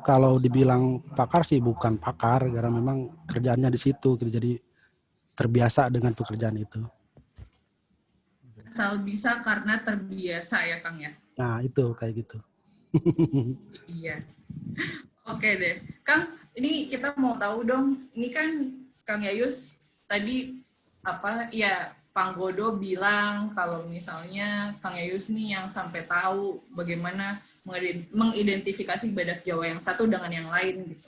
kalau dibilang pakar sih bukan pakar, karena memang kerjaannya di situ gitu, jadi terbiasa dengan pekerjaan itu. Asal bisa karena terbiasa ya Kang ya? Nah itu kayak gitu. Iya. Oke deh. Kang, ini kita mau tahu dong, ini kan Kang Yayus tadi apa ya Panggodo bilang kalau misalnya Kang Yayus nih yang sampai tahu bagaimana mengidentifikasi badak Jawa yang satu dengan yang lain gitu.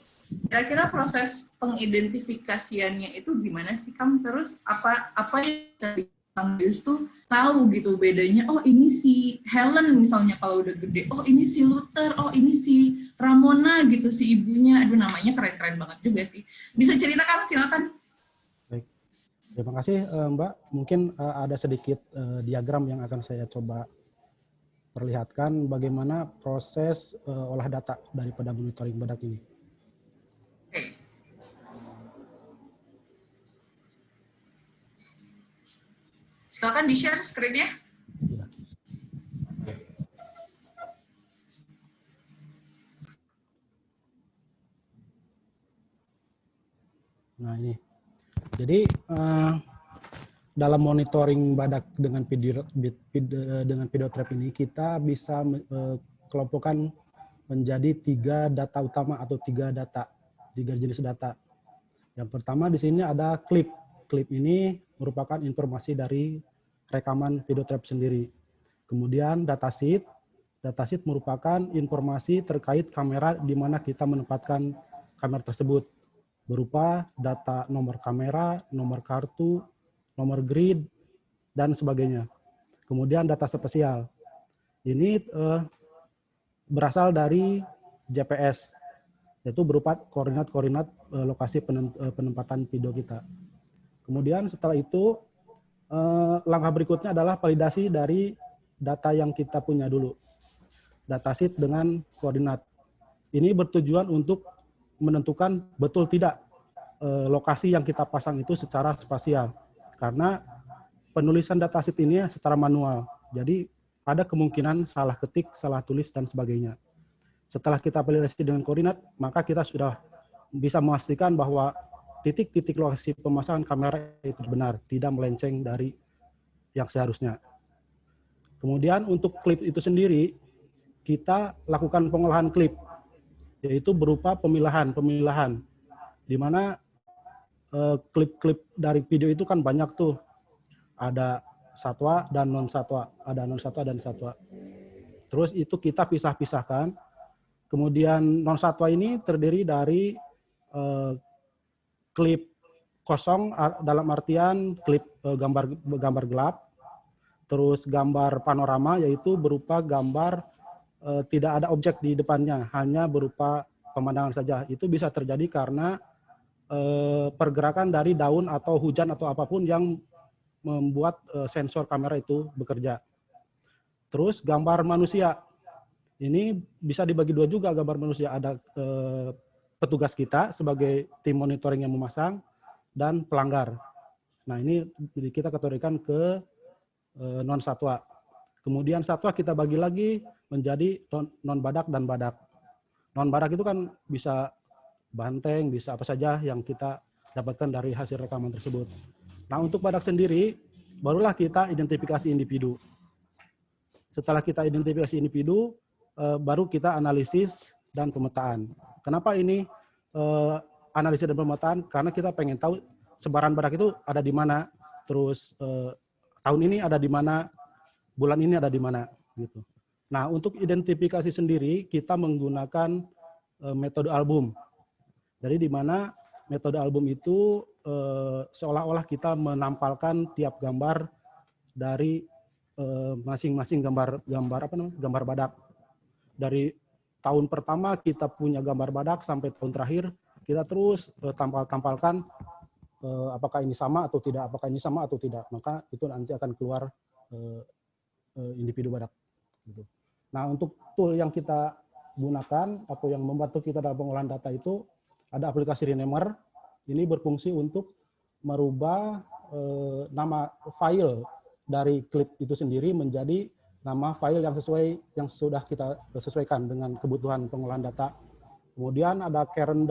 Kira-kira proses pengidentifikasiannya itu gimana sih Kang? Terus apa yang Kang Yayus tuh tahu gitu bedanya, oh ini si Helen misalnya kalau udah gede, oh ini si Luther, oh ini si Ramona gitu si ibunya. Aduh namanya keren-keren banget juga sih. Bisa ceritakan silakan. Baik. Terima kasih Mbak. Mungkin ada sedikit diagram yang akan saya coba perlihatkan bagaimana proses olah data daripada monitoring badak ini. Oke. Silakan di-share screen-nya. Ya. Nah ini, jadi dalam monitoring badak dengan video trap ini kita bisa kelompokkan menjadi 3 data utama atau 3 jenis data. Yang pertama di sini ada klip. Klip ini merupakan informasi dari rekaman video trap sendiri. Kemudian datasheet. Datasheet merupakan informasi terkait kamera di mana kita menempatkan kamera tersebut, berupa data nomor kamera, nomor kartu, nomor grid, dan sebagainya. Kemudian data spesial. Ini berasal dari GPS, yaitu berupa koordinat-koordinat lokasi penempatan video kita. Kemudian setelah itu, langkah berikutnya adalah validasi dari data yang kita punya dulu. Datasheet dengan koordinat. Ini bertujuan untuk menentukan betul tidak lokasi yang kita pasang itu secara spasial. Karena penulisan datasheet ini secara manual. Jadi ada kemungkinan salah ketik, salah tulis, dan sebagainya. Setelah kita validasi dengan koordinat, maka kita sudah bisa memastikan bahwa titik-titik lokasi pemasangan kamera itu benar, tidak melenceng dari yang seharusnya. Kemudian untuk klip itu sendiri, kita lakukan pengolahan klip, yaitu berupa pemilahan, di mana klip-klip dari video itu kan banyak tuh, ada satwa dan non-satwa, ada non-satwa dan satwa. Terus itu kita pisah-pisahkan, kemudian non-satwa ini terdiri dari klip kosong dalam artian klip gambar gelap, terus gambar panorama yaitu berupa gambar tidak ada objek di depannya, hanya berupa pemandangan saja. Itu bisa terjadi karena pergerakan dari daun atau hujan atau apapun yang membuat sensor kamera itu bekerja. Terus gambar manusia, ini bisa dibagi 2 juga gambar manusia. Ada petugas kita sebagai tim monitoring yang memasang dan pelanggar. Nah ini kita kategorikan ke non-satwa. Kemudian satwa kita bagi lagi menjadi non-badak dan badak. Non-badak itu kan bisa banteng, bisa apa saja yang kita dapatkan dari hasil rekaman tersebut. Nah untuk badak sendiri, barulah kita identifikasi individu. Setelah kita identifikasi individu, baru kita analisis dan pemetaan. Kenapa ini analisis dan pemetaan? Karena kita pengen tahu sebaran badak itu ada di mana, terus tahun ini ada di mana, bulan ini ada di mana, gitu. Nah, untuk identifikasi sendiri kita menggunakan metode album. Jadi di mana metode album itu seolah-olah kita menampalkan tiap gambar dari masing-masing gambar badak. Dari tahun pertama kita punya gambar badak sampai tahun terakhir kita terus tampalkan apakah ini sama atau tidak, maka itu nanti akan keluar individu badak. Nah untuk tool yang kita gunakan atau yang membantu kita dalam pengolahan data itu ada aplikasi Renamer. Ini berfungsi untuk merubah nama file dari klip itu sendiri menjadi nama file yang sudah kita sesuaikan dengan kebutuhan pengolahan data. Kemudian ada Kern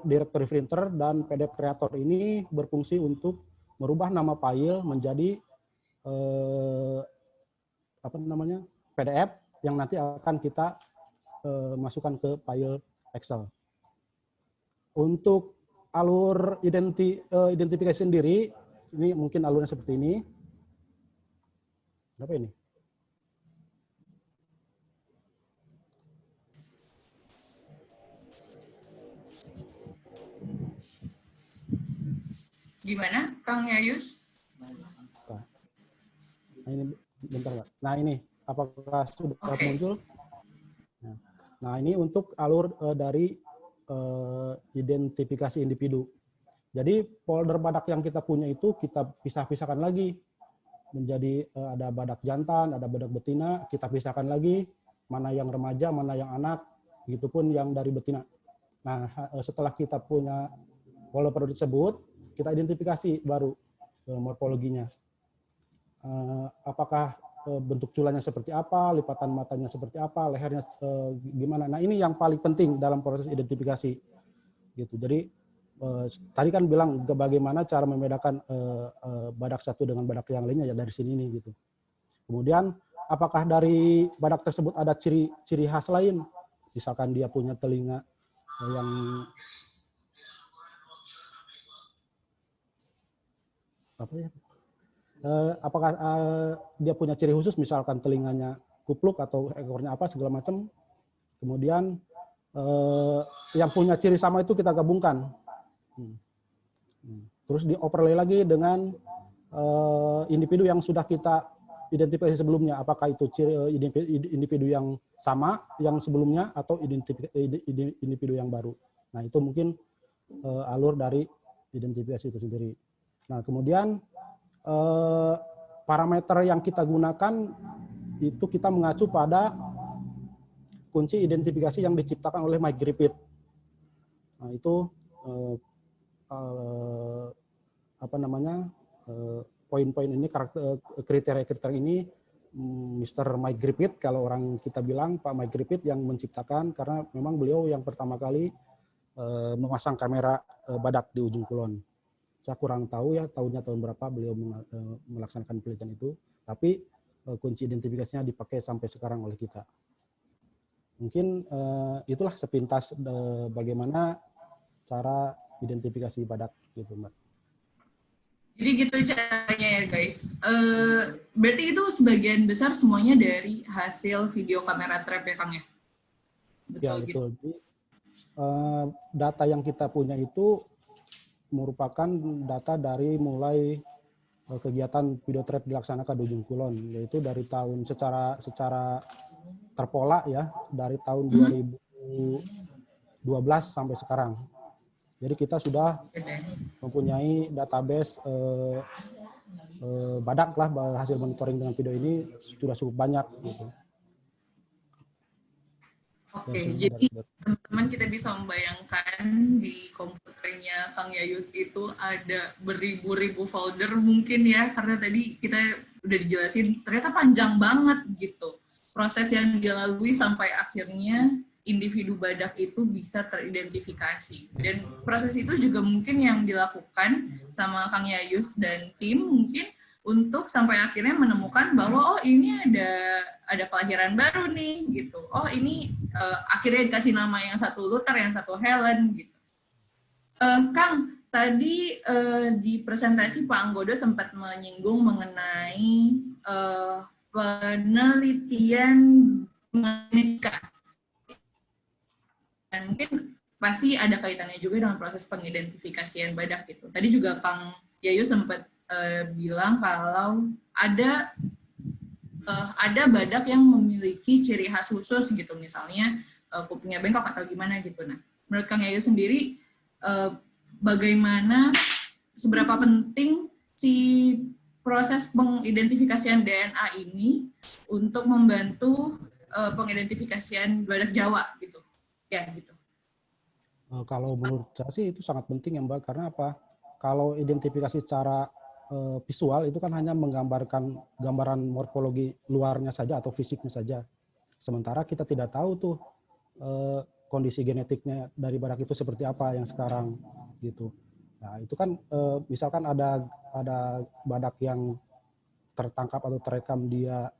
Directory Printer dan PDF Creator ini berfungsi untuk merubah nama file menjadi PDF yang nanti akan kita masukkan ke file Excel. Untuk alur identifikasi sendiri, ini mungkin alurnya seperti ini. Berapa ini? Gimana, Kang Yayus? Nah, ini bentar, Mbak. Nah, ini apakah sudah muncul? Nah, ini untuk alur dari identifikasi individu. Jadi folder badak yang kita punya itu kita pisah-pisahkan lagi menjadi ada badak jantan, ada badak betina, kita pisahkan lagi mana yang remaja, mana yang anak, begitupun yang dari betina. Nah, setelah kita punya folder tersebut, kita identifikasi baru morfologinya. Apakah bentuk culanya seperti apa, lipatan matanya seperti apa, lehernya gimana. Nah, ini yang paling penting dalam proses identifikasi. Gitu. Jadi tadi kan bilang bagaimana cara membedakan badak satu dengan badak yang lainnya ya dari sini nih gitu. Kemudian apakah dari badak tersebut ada ciri khas lain? Misalkan dia punya telinga yang apa ya? Apakah dia punya ciri khusus, misalkan telinganya kupluk atau ekornya apa segala macam. Kemudian yang punya ciri sama itu kita gabungkan. Terus dioverlay lagi dengan individu yang sudah kita identifikasi sebelumnya. Apakah itu individu yang sama yang sebelumnya atau individu yang baru. Nah, itu mungkin alur dari identifikasi itu sendiri. Nah, kemudian parameter yang kita gunakan itu kita mengacu pada kunci identifikasi yang diciptakan oleh Mike Griffith. Nah, itu apa namanya poin-poin ini, kriteria-kriteria ini Mr. Mike Griffith, kalau orang kita bilang Pak Mike Griffith yang menciptakan, karena memang beliau yang pertama kali memasang kamera badak di ujung kulon. Saya kurang tahu ya tahunnya tahun berapa beliau melaksanakan penelitian itu, tapi kunci identifikasinya dipakai sampai sekarang oleh kita. Mungkin itulah sepintas bagaimana cara identifikasi badak gitu, Mbak. Jadi gitu caranya ya guys. Berarti itu sebagian besar semuanya dari hasil video kamera trap ya Kang ya? Betul, Ya betul. gitu. Jadi, data yang kita punya itu merupakan data dari mulai kegiatan video trap dilaksanakan di ujung kulon, yaitu dari tahun secara terpola ya dari tahun 2012 sampai sekarang. Jadi kita sudah mempunyai database badak lah, hasil monitoring dengan video ini sudah cukup banyak gitu. Oke, jadi teman-teman kita bisa membayangkan di komputernya Kang Yayus itu ada beribu-ribu folder mungkin ya, karena tadi kita udah dijelasin ternyata panjang banget gitu. Proses yang dilalui sampai akhirnya individu badak itu bisa teridentifikasi. Dan proses itu juga mungkin yang dilakukan sama Kang Yayus dan tim mungkin untuk sampai akhirnya menemukan bahwa oh ini ada kelahiran baru nih gitu. Oh ini akhirnya dikasih nama yang satu Luther, yang satu Helen gitu. Kang, tadi di presentasi Pak Anggodo sempat menyinggung mengenai penelitian menikah. Dan mungkin pasti ada kaitannya juga dengan proses pengidentifikasian badak gitu. Tadi juga Kang Yayus sempat bilang kalau ada badak yang memiliki ciri khas khusus gitu, misalnya kupingnya bengkok atau gimana gitu. Nah, menurut Kang Yayus sendiri, bagaimana seberapa penting si proses pengidentifikasian DNA ini untuk membantu pengidentifikasian badak Jawa gitu, ya gitu. Kalau menurut saya sih itu sangat penting ya Mbak, karena apa? Kalau identifikasi secara visual itu kan hanya menggambarkan gambaran morfologi luarnya saja atau fisiknya saja. Sementara kita tidak tahu tuh kondisi genetiknya dari badak itu seperti apa yang sekarang gitu. Nah, itu kan misalkan ada badak yang tertangkap atau terekam dia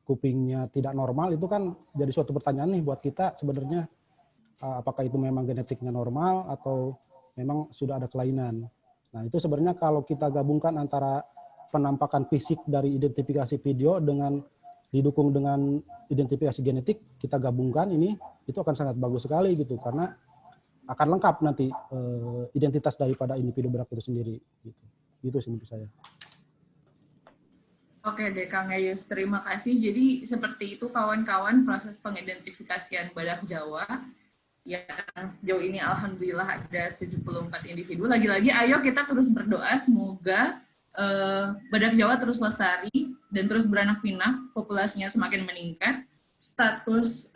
kupingnya tidak normal, itu kan jadi suatu pertanyaan nih buat kita sebenarnya, apakah itu memang genetiknya normal atau memang sudah ada kelainan. Nah, itu sebenarnya kalau kita gabungkan antara penampakan fisik dari identifikasi video dengan didukung dengan identifikasi genetik, kita gabungkan ini, itu akan sangat bagus sekali gitu, karena akan lengkap nanti identitas daripada individu berak itu sendiri. Gitu. Itu sih menurut saya. Oke deh Kang Gayus, terima kasih. Jadi seperti itu kawan-kawan proses pengidentifikasian badak Jawa yang sejauh ini alhamdulillah ada 74 individu. Lagi-lagi ayo kita terus berdoa semoga badak Jawa terus lestari dan terus beranak pinak, populasinya semakin meningkat. Status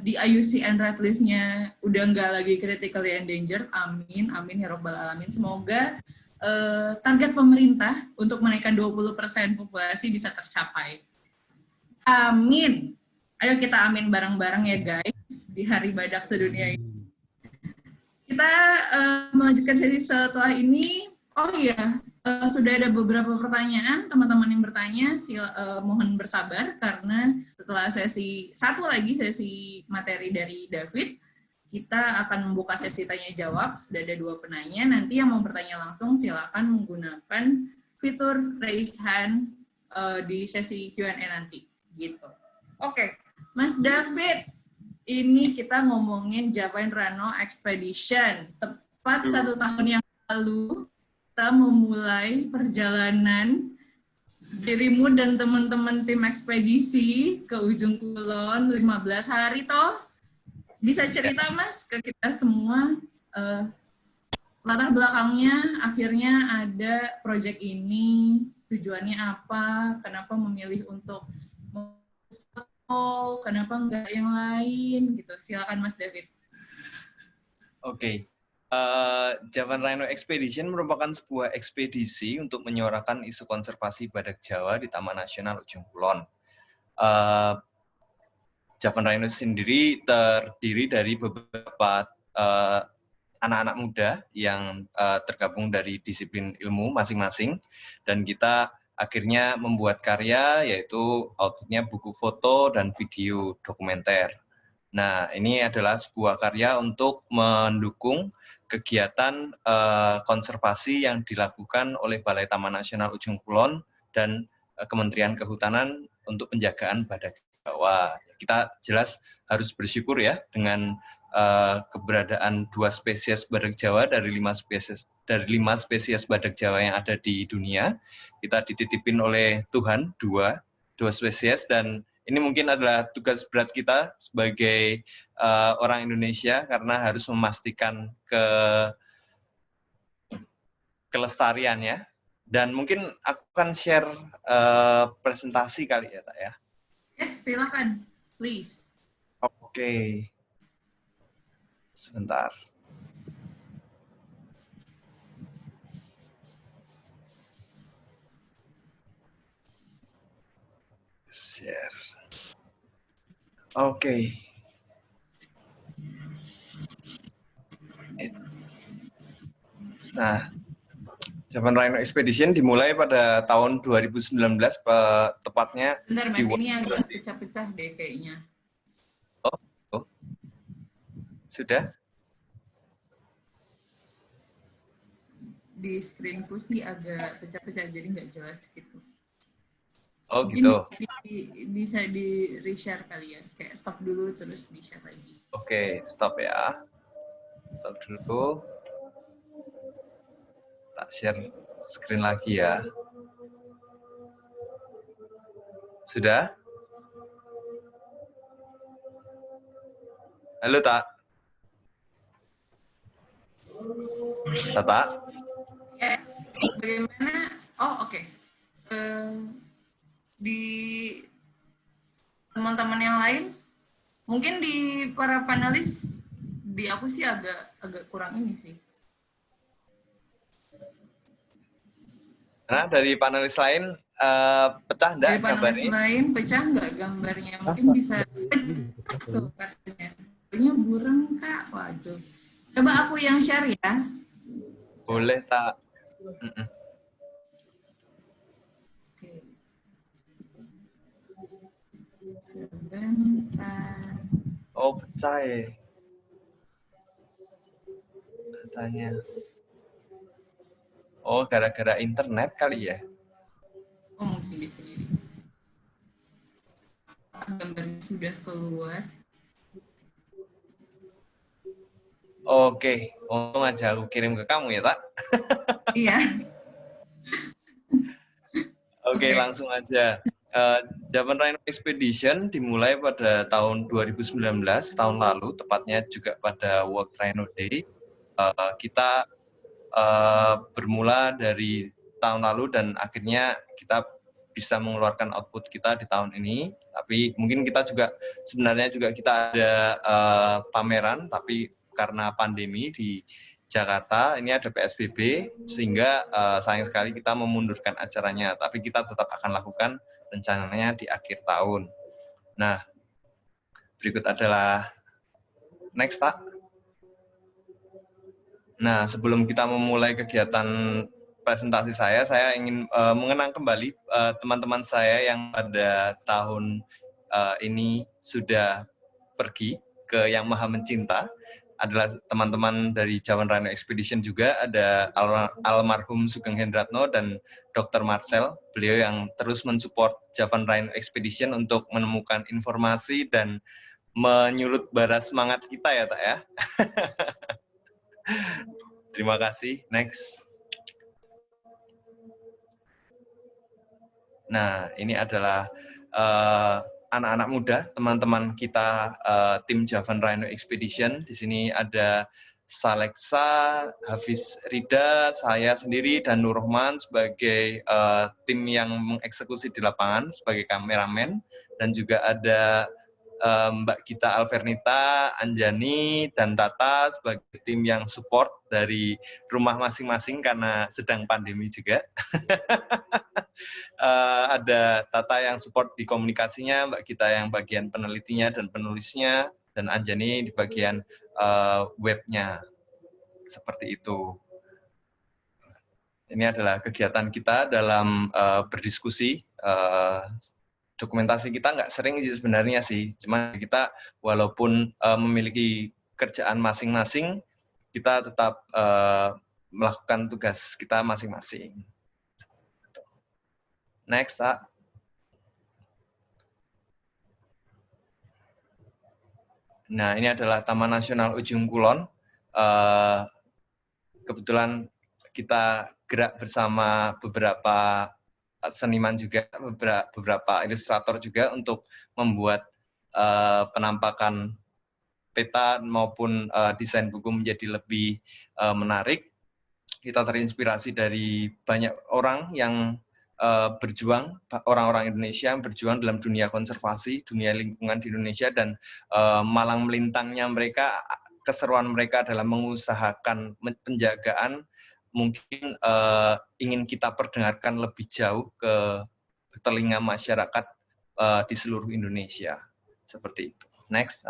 di IUCN Red List-nya udah nggak lagi critically endangered. Amin, amin ya robbal alamin. Semoga target pemerintah untuk menaikkan 20% populasi bisa tercapai. Amin. Ayo kita amin bareng-bareng ya guys di Hari Badak Sedunia ini. Kita melanjutkan sesi setelah ini. Oh iya, sudah ada beberapa pertanyaan teman-teman yang bertanya. Mohon bersabar karena setelah sesi satu lagi sesi materi dari David, kita akan membuka sesi tanya jawab. Sudah ada 2 penanya. Nanti yang mau bertanya langsung silakan menggunakan fitur raise hand di sesi Q&A nanti. Gitu. Oke, Mas David, ini kita ngomongin Japan Rhino Expedition. Tepat 1 tahun yang lalu kita memulai perjalanan dirimu dan teman-teman tim ekspedisi ke ujung kulon 15 hari toh. Bisa cerita Mas ke kita semua latar belakangnya akhirnya ada proyek ini, tujuannya apa, kenapa memilih untuk foto, kenapa enggak yang lain gitu. Silakan Mas David. Oke. Javan Rhino Expedition merupakan sebuah ekspedisi untuk menyuarakan isu konservasi badak Jawa di Taman Nasional Ujung Kulon. Javan Rhino sendiri terdiri dari beberapa anak-anak muda yang tergabung dari disiplin ilmu masing-masing, dan kita akhirnya membuat karya, yaitu outputnya buku foto dan video dokumenter. Nah, ini adalah sebuah karya untuk mendukung kegiatan konservasi yang dilakukan oleh Balai Taman Nasional Ujung Kulon dan Kementerian Kehutanan untuk penjagaan badak Jawa. Kita jelas harus bersyukur ya dengan keberadaan 2 spesies badak Jawa dari 5 spesies badak Jawa yang ada di dunia. Kita dititipin oleh Tuhan 2 spesies, dan ini mungkin adalah tugas berat kita sebagai orang Indonesia karena harus memastikan kelestariannya. Dan mungkin aku akan share presentasi kali ya, Tak ya. Yes, silakan, please. Oke. Sebentar. Share. Oke. Nah, Japan Rhino Expedition dimulai pada tahun 2019, tepatnya Bentar, Mas, di ini agak pecah-pecah deh kayaknya. Oh. Sudah? Di screenku sih agak pecah-pecah, jadi nggak jelas gitu. Oh, Mungkin gitu. bisa di reshare kali ya, kayak stop dulu terus di share lagi. Oke, stop ya. Stop dulu. Tak share screen lagi ya. Sudah? Halo, Tak? Tata? Ya, bagaimana? Oh, oke. Di teman-teman yang lain, mungkin di para panelis, di aku sih agak kurang ini sih. Nah, dari panelis lain, pecah enggak Dari panelis gambarnya? lain, pecah nggak gambarnya? Mungkin bisa pecah tuh katanya. Kayaknya burem, Kak. Waduh. Coba aku yang share ya. Boleh, Tak. Oke. Sebentar. Oh, pecah ya katanya. Oh, gara-gara internet kali ya. Oh, mungkin bisa jadi. Gambarnya sudah keluar. Oke, untung aja aku kirim ke kamu ya, Tak. Iya. Oke, Oke. langsung aja. Javan Rhino Expedition dimulai pada tahun 2019, tahun lalu, tepatnya juga pada World Rhino Day. Kita bermula dari tahun lalu dan akhirnya kita bisa mengeluarkan output kita di tahun ini. Tapi mungkin kita juga sebenarnya juga kita ada pameran, tapi karena pandemi di Jakarta ini ada PSBB sehingga sayang sekali kita memundurkan acaranya. Tapi kita tetap akan lakukan rencananya di akhir tahun. Nah, berikut adalah next, Pak. Nah, sebelum kita memulai kegiatan presentasi saya ingin mengenang kembali teman-teman saya yang pada tahun ini sudah pergi ke Yang Maha Mencinta. Adalah teman-teman dari Javan Rhino Expedition juga, ada almarhum Sugeng Hendratno dan Dr. Marcel. Beliau yang terus mensupport Javan Rhino Expedition untuk menemukan informasi dan menyulut bara semangat kita ya, Tak ya. Terima kasih. Next. Nah, ini adalah anak-anak muda, teman-teman kita tim Javan Rhino Expedition. Di sini ada Saleksa, Hafiz Rida, saya sendiri, dan Nur Rahman sebagai tim yang mengeksekusi di lapangan sebagai kameramen. Dan juga ada Mbak Gita Alvernita, Anjani, dan Tata sebagai tim yang support dari rumah masing-masing karena sedang pandemi juga. Ada Tata yang support di komunikasinya, Mbak Gita yang bagian penelitinya dan penulisnya, dan Anjani di bagian webnya. Seperti itu. Ini adalah kegiatan kita dalam berdiskusi. Dokumentasi kita nggak sering sih sebenarnya sih, cuma kita walaupun memiliki kerjaan masing-masing, kita tetap melakukan tugas kita masing-masing. Next, Pak. Nah, ini adalah Taman Nasional Ujung Kulon. Kebetulan kita gerak bersama beberapa seniman juga, beberapa ilustrator juga untuk membuat penampakan peta maupun desain buku menjadi lebih menarik. Kita terinspirasi dari banyak orang yang berjuang, orang-orang Indonesia yang berjuang dalam dunia konservasi, dunia lingkungan di Indonesia, dan malang melintangnya mereka, keseruan mereka dalam mengusahakan penjagaan mungkin ingin kita perdengarkan lebih jauh ke telinga masyarakat di seluruh Indonesia. Seperti itu. Next.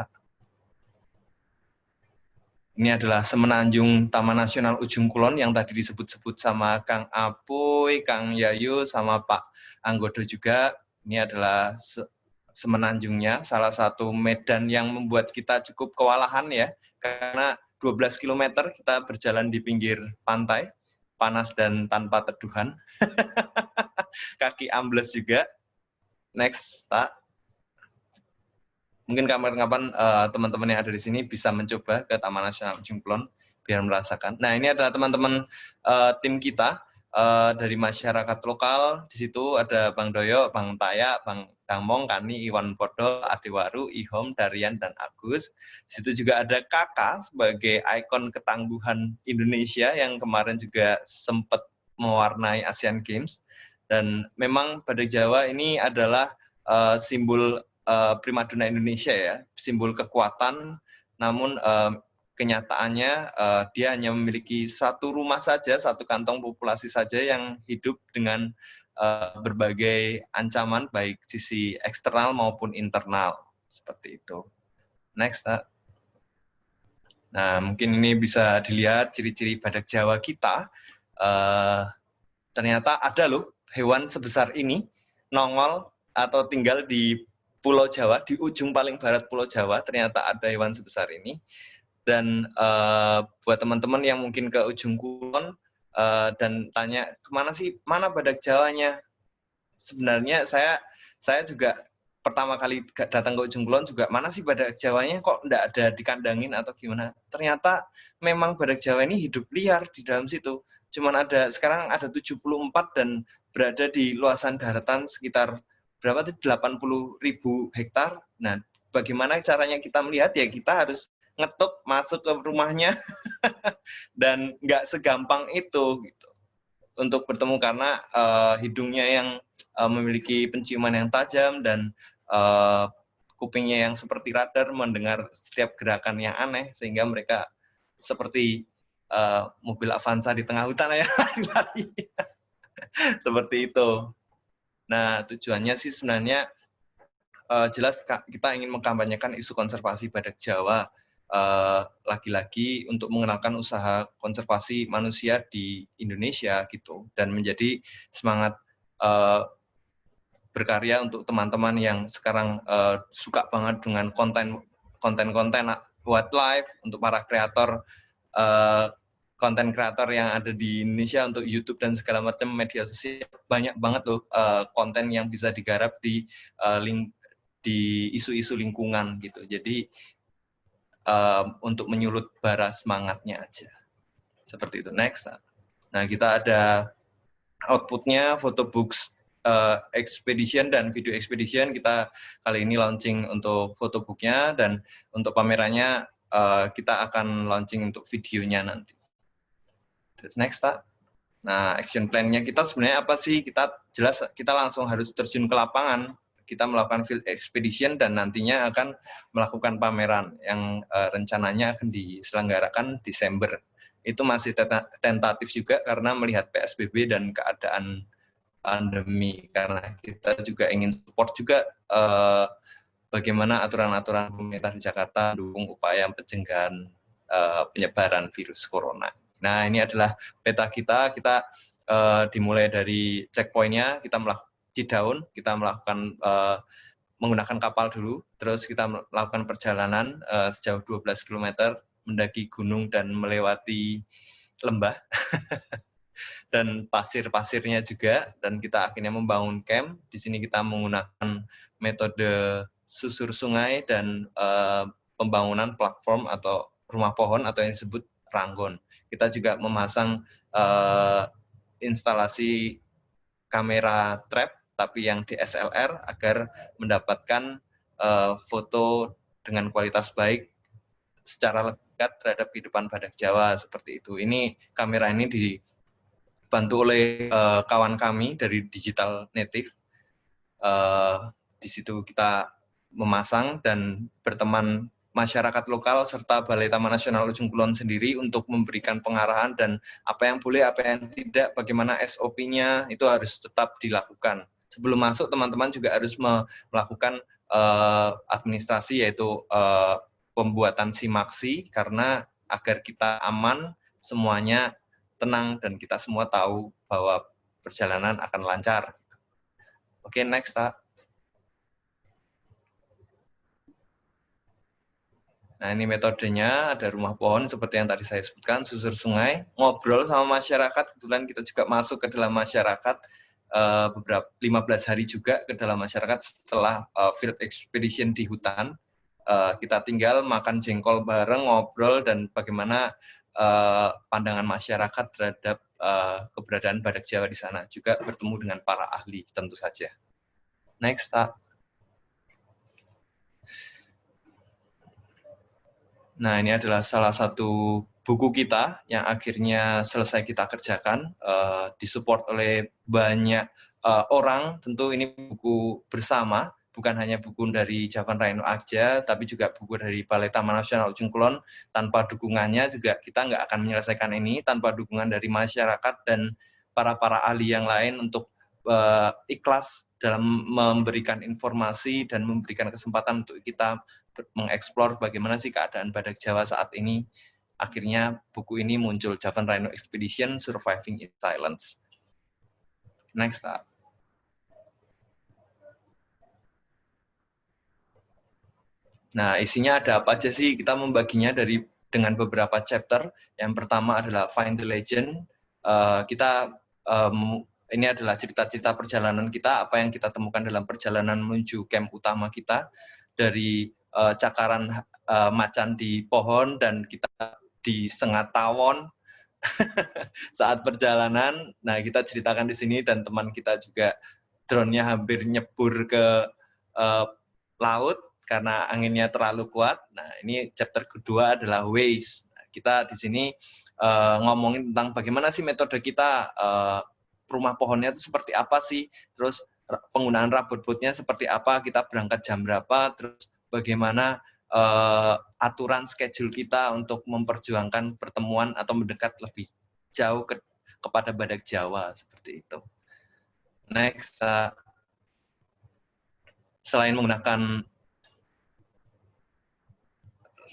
Ini adalah Semenanjung Taman Nasional Ujung Kulon yang tadi disebut-sebut sama Kang Apuy, Kang Yayu, sama Pak Anggodo juga. Ini adalah semenanjungnya, salah satu medan yang membuat kita cukup kewalahan ya, karena 12 km kita berjalan di pinggir pantai, panas dan tanpa teduhan. Kaki ambles juga. Next, Pak. Mungkin kapan-kapan teman-teman yang ada di sini bisa mencoba ke Taman Nasional Ujung Kulon biar merasakan. Nah, ini adalah teman-teman tim kita dari masyarakat lokal. Di situ ada Bang Doyo, Bang Taya, Bang Damong, Kani, Iwan Podo, Adewaru, Ihom, Darian, dan Agus. Di situ juga ada Kakak sebagai ikon ketangguhan Indonesia yang kemarin juga sempat mewarnai Asian Games. Dan memang Badak Jawa ini adalah simbol primadona Indonesia ya, simbol kekuatan, namun kenyataannya dia hanya memiliki satu rumah saja, satu kantong populasi saja yang hidup dengan berbagai ancaman baik sisi eksternal maupun internal, seperti itu. Next. Nah, mungkin ini bisa dilihat ciri-ciri badak Jawa kita. Ternyata ada loh hewan sebesar ini nongol atau tinggal di Pulau Jawa, di ujung paling barat Pulau Jawa, ternyata ada hewan sebesar ini. Dan buat teman-teman yang mungkin ke ujung kulon dan tanya, kemana sih, mana badak Jawanya? Sebenarnya saya juga pertama kali datang ke ujung kulon juga, mana sih badak Jawanya, kok enggak ada dikandangin atau gimana? Ternyata memang badak Jawa ini hidup liar di dalam situ. Cuman sekarang ada 74 dan berada di luasan daratan sekitar berapa tuh, 80.000 hektar. Nah, bagaimana caranya kita melihat? Ya kita harus ngetuk masuk ke rumahnya dan nggak segampang itu gitu untuk bertemu, karena hidungnya yang memiliki penciuman yang tajam dan kupingnya yang seperti radar mendengar setiap gerakan yang aneh, sehingga mereka seperti mobil Avanza di tengah hutan ya, lari. Seperti itu. Nah, tujuannya sih sebenarnya jelas kita ingin mengkampanyekan isu konservasi badak Jawa, lagi-lagi untuk mengenalkan usaha konservasi manusia di Indonesia gitu, dan menjadi semangat berkarya untuk teman-teman yang sekarang suka banget dengan konten-konten wildlife, untuk para kreator konten kreator yang ada di Indonesia untuk YouTube dan segala macam media sosial. Banyak banget loh konten yang bisa digarap di isu-isu lingkungan gitu. Jadi untuk menyulut bara semangatnya aja. Seperti itu. Next. Nah, kita ada outputnya, photobooks expedition dan video expedition. Kita kali ini launching untuk photobooknya, dan untuk pamerannya kita akan launching untuk videonya nanti. Next. Nah, action plan-nya kita sebenarnya apa sih? Kita langsung harus terjun ke lapangan. Kita melakukan field expedition dan nantinya akan melakukan pameran yang rencananya akan diselenggarakan Desember. Itu masih tentatif juga karena melihat PSBB dan keadaan pandemi, karena kita juga ingin support juga bagaimana aturan-aturan pemerintah di Jakarta mendukung upaya pencegahan penyebaran virus corona. Nah, ini adalah peta kita dimulai dari checkpoint-nya, kita melakukan Cidaun, kita melakukan menggunakan kapal dulu, terus kita melakukan perjalanan sejauh 12 km, mendaki gunung dan melewati lembah, dan pasir-pasirnya juga, dan kita akhirnya membangun camp. Di sini kita menggunakan metode susur sungai dan pembangunan platform atau rumah pohon atau yang disebut ranggon. Kita juga memasang instalasi kamera trap, tapi yang DSLR, agar mendapatkan foto dengan kualitas baik secara dekat terhadap kehidupan badak Jawa, seperti itu. Ini kamera ini dibantu oleh kawan kami dari Digital Native. Di situ kita memasang dan berteman masyarakat lokal serta Balai Taman Nasional Ujung Kulon sendiri untuk memberikan pengarahan dan apa yang boleh, apa yang tidak, bagaimana SOP-nya itu harus tetap dilakukan. Sebelum masuk, teman-teman juga harus melakukan administrasi, yaitu pembuatan simaksi, karena agar kita aman, semuanya tenang, dan kita semua tahu bahwa perjalanan akan lancar. Oke, next, Pak. Nah, ini metodenya, ada rumah pohon seperti yang tadi saya sebutkan, susur sungai, ngobrol sama masyarakat. Kebetulan kita juga masuk ke dalam masyarakat, beberapa 15 hari juga ke dalam masyarakat setelah field expedition di hutan. Kita tinggal makan jengkol bareng, ngobrol, dan bagaimana pandangan masyarakat terhadap keberadaan badak Jawa di sana. Juga bertemu dengan para ahli tentu saja. Next, Pak. Nah, ini adalah salah satu buku kita yang akhirnya selesai kita kerjakan, disupport oleh banyak orang. Tentu ini buku bersama, bukan hanya buku dari Javan Rhino aja, tapi juga buku dari Balai Taman Nasional Ujung Kulon. Tanpa dukungannya juga kita nggak akan menyelesaikan ini, tanpa dukungan dari masyarakat dan para ahli yang lain untuk ikhlas dalam memberikan informasi dan memberikan kesempatan untuk kita mengeksplor bagaimana sih keadaan badak Jawa saat ini. Akhirnya buku ini muncul, Javan Rhino Expedition Surviving in Silence. Next up. Nah, isinya ada apa aja sih? Kita membaginya dengan beberapa chapter. Yang pertama adalah Find the Legend. Ini adalah cerita-cerita perjalanan kita, apa yang kita temukan dalam perjalanan menuju camp utama kita, dari cakaran macan di pohon dan kita disengat tawon saat perjalanan. Nah, kita ceritakan di sini, dan teman kita juga drone-nya hampir nyebur ke laut karena anginnya terlalu kuat. Nah, ini chapter kedua adalah Ways. Kita di sini ngomongin tentang bagaimana sih metode kita, rumah pohonnya itu seperti apa sih, terus penggunaan rubber boat-nya seperti apa, kita berangkat jam berapa, terus bagaimana aturan schedule kita untuk memperjuangkan pertemuan atau mendekat lebih jauh kepada badak Jawa, seperti itu. Next, selain menggunakan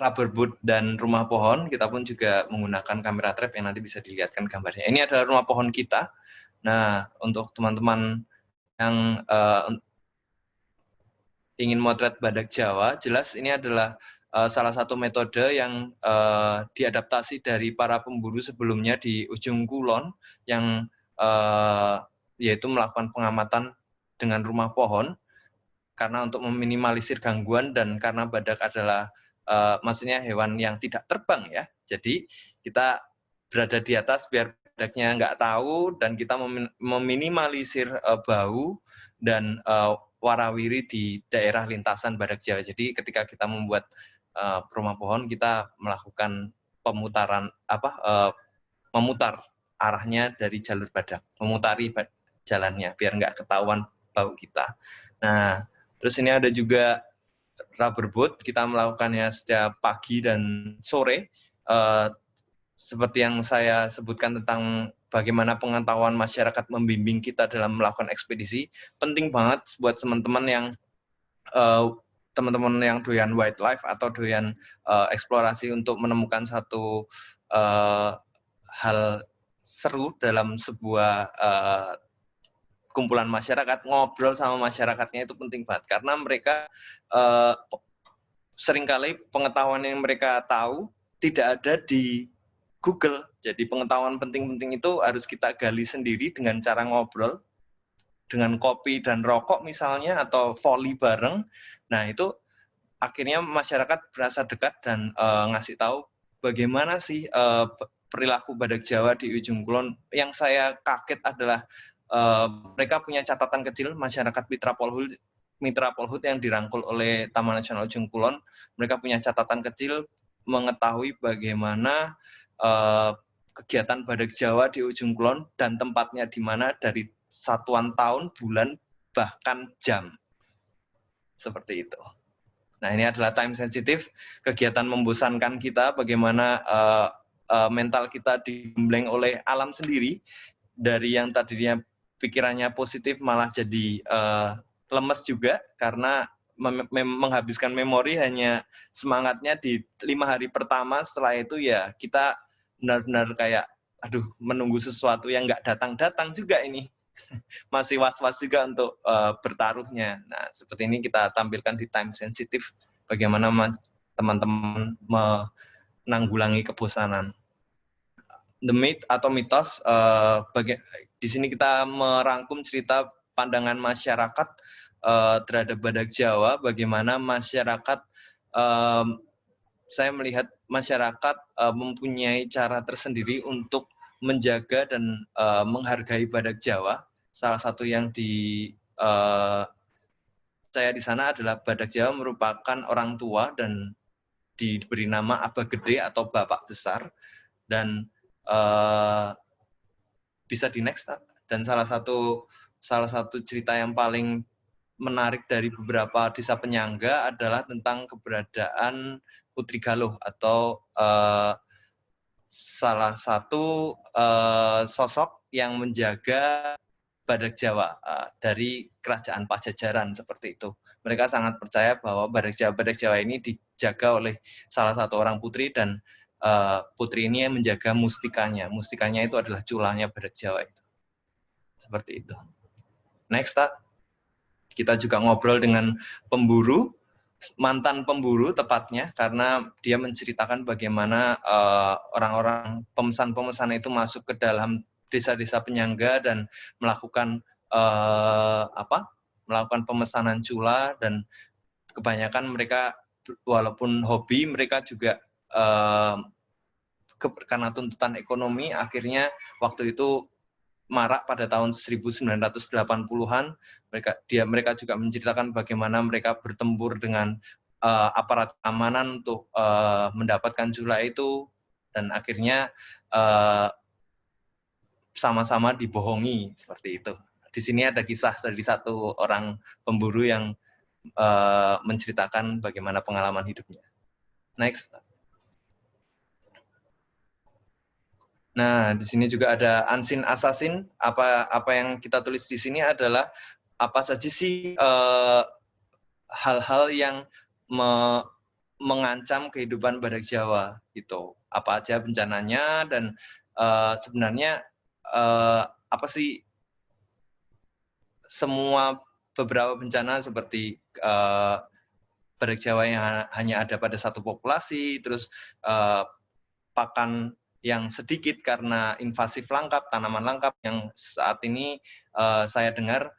rubber boat dan rumah pohon, kita pun juga menggunakan kamera trap yang nanti bisa dilihatkan gambarnya. Ini adalah rumah pohon kita. Nah, untuk teman-teman yang ingin motret badak Jawa, jelas ini adalah salah satu metode yang diadaptasi dari para pemburu sebelumnya di Ujung Kulon, yang yaitu melakukan pengamatan dengan rumah pohon, karena untuk meminimalisir gangguan dan karena badak adalah maksudnya hewan yang tidak terbang ya. Jadi kita berada di atas biar badaknya nggak tahu, dan kita meminimalisir bau dan warawiri di daerah lintasan badak Jawa. Jadi ketika kita membuat rumah pohon, kita melakukan pemutaran memutar arahnya dari jalur badak, memutari jalannya biar nggak ketahuan bau kita. Nah, terus ini ada juga rubber boat, kita melakukannya setiap pagi dan sore. Seperti yang saya sebutkan tentang bagaimana pengetahuan masyarakat membimbing kita dalam melakukan ekspedisi, penting banget buat teman-teman yang doyan wildlife atau doyan eksplorasi untuk menemukan satu hal seru dalam sebuah kumpulan masyarakat. Ngobrol sama masyarakatnya itu penting banget, karena mereka seringkali pengetahuan yang mereka tahu tidak ada di Google. Jadi pengetahuan penting-penting itu harus kita gali sendiri dengan cara ngobrol, dengan kopi dan rokok misalnya, atau volley bareng. Nah, itu akhirnya masyarakat berasa dekat dan ngasih tahu bagaimana sih perilaku badak Jawa di Ujung Kulon. Yang saya kaget adalah mereka punya catatan kecil, masyarakat Mitra Polhut yang dirangkul oleh Taman Nasional Ujung Kulon. Mereka punya catatan kecil mengetahui bagaimana kegiatan badak Jawa di Ujung Kulon dan tempatnya di mana dari satuan tahun, bulan, bahkan jam. Seperti itu. Nah, ini adalah time sensitive, kegiatan membosankan kita, bagaimana mental kita digembleng oleh alam sendiri, dari yang tadinya pikirannya positif malah jadi lemes juga, karena menghabiskan memori hanya semangatnya di 5 hari pertama. Setelah itu ya kita benar-benar kayak, aduh, menunggu sesuatu yang nggak datang-datang juga ini. Masih was-was juga untuk bertaruhnya. Nah, seperti ini kita tampilkan di time sensitive, bagaimana teman-teman menanggulangi kebosanan. The myth atau mitos, di sini kita merangkum cerita pandangan masyarakat terhadap badak Jawa, bagaimana masyarakat, saya melihat masyarakat mempunyai cara tersendiri untuk menjaga dan menghargai badak Jawa. Salah satu yang saya di sana adalah badak Jawa merupakan orang tua dan diberi nama Abah Gede atau Bapak Besar, dan bisa di next. Dan salah satu cerita yang paling menarik dari beberapa desa penyangga adalah tentang keberadaan Putri Galuh, atau salah satu sosok yang menjaga badak Jawa dari kerajaan Pajajaran, seperti itu. Mereka sangat percaya bahwa badak Jawa ini dijaga oleh salah satu orang putri, dan putri ini yang menjaga mustikanya. Mustikanya itu adalah culanya badak Jawa itu. Seperti itu. Next, kita juga ngobrol dengan pemburu. mantan pemburu tepatnya, karena dia menceritakan bagaimana orang-orang pemesan-pemesan itu masuk ke dalam desa-desa penyangga dan melakukan melakukan pemesanan cula, dan kebanyakan mereka walaupun hobi, mereka juga karena tuntutan ekonomi akhirnya waktu itu marak pada tahun 1980-an. Mereka juga menceritakan bagaimana mereka bertempur dengan aparat keamanan untuk mendapatkan cula itu, dan akhirnya sama-sama dibohongi seperti itu. Di sini ada kisah dari satu orang pemburu yang menceritakan bagaimana pengalaman hidupnya. Next. Nah, di sini juga ada unseen assassin. Apa yang kita tulis di sini adalah apa saja sih hal-hal yang mengancam kehidupan badak Jawa gitu. Apa aja bencananya, dan sebenarnya apa sih semua beberapa bencana seperti badak Jawa yang hanya ada pada satu populasi, terus pakan yang sedikit karena invasif langkap, tanaman langkap yang saat ini saya dengar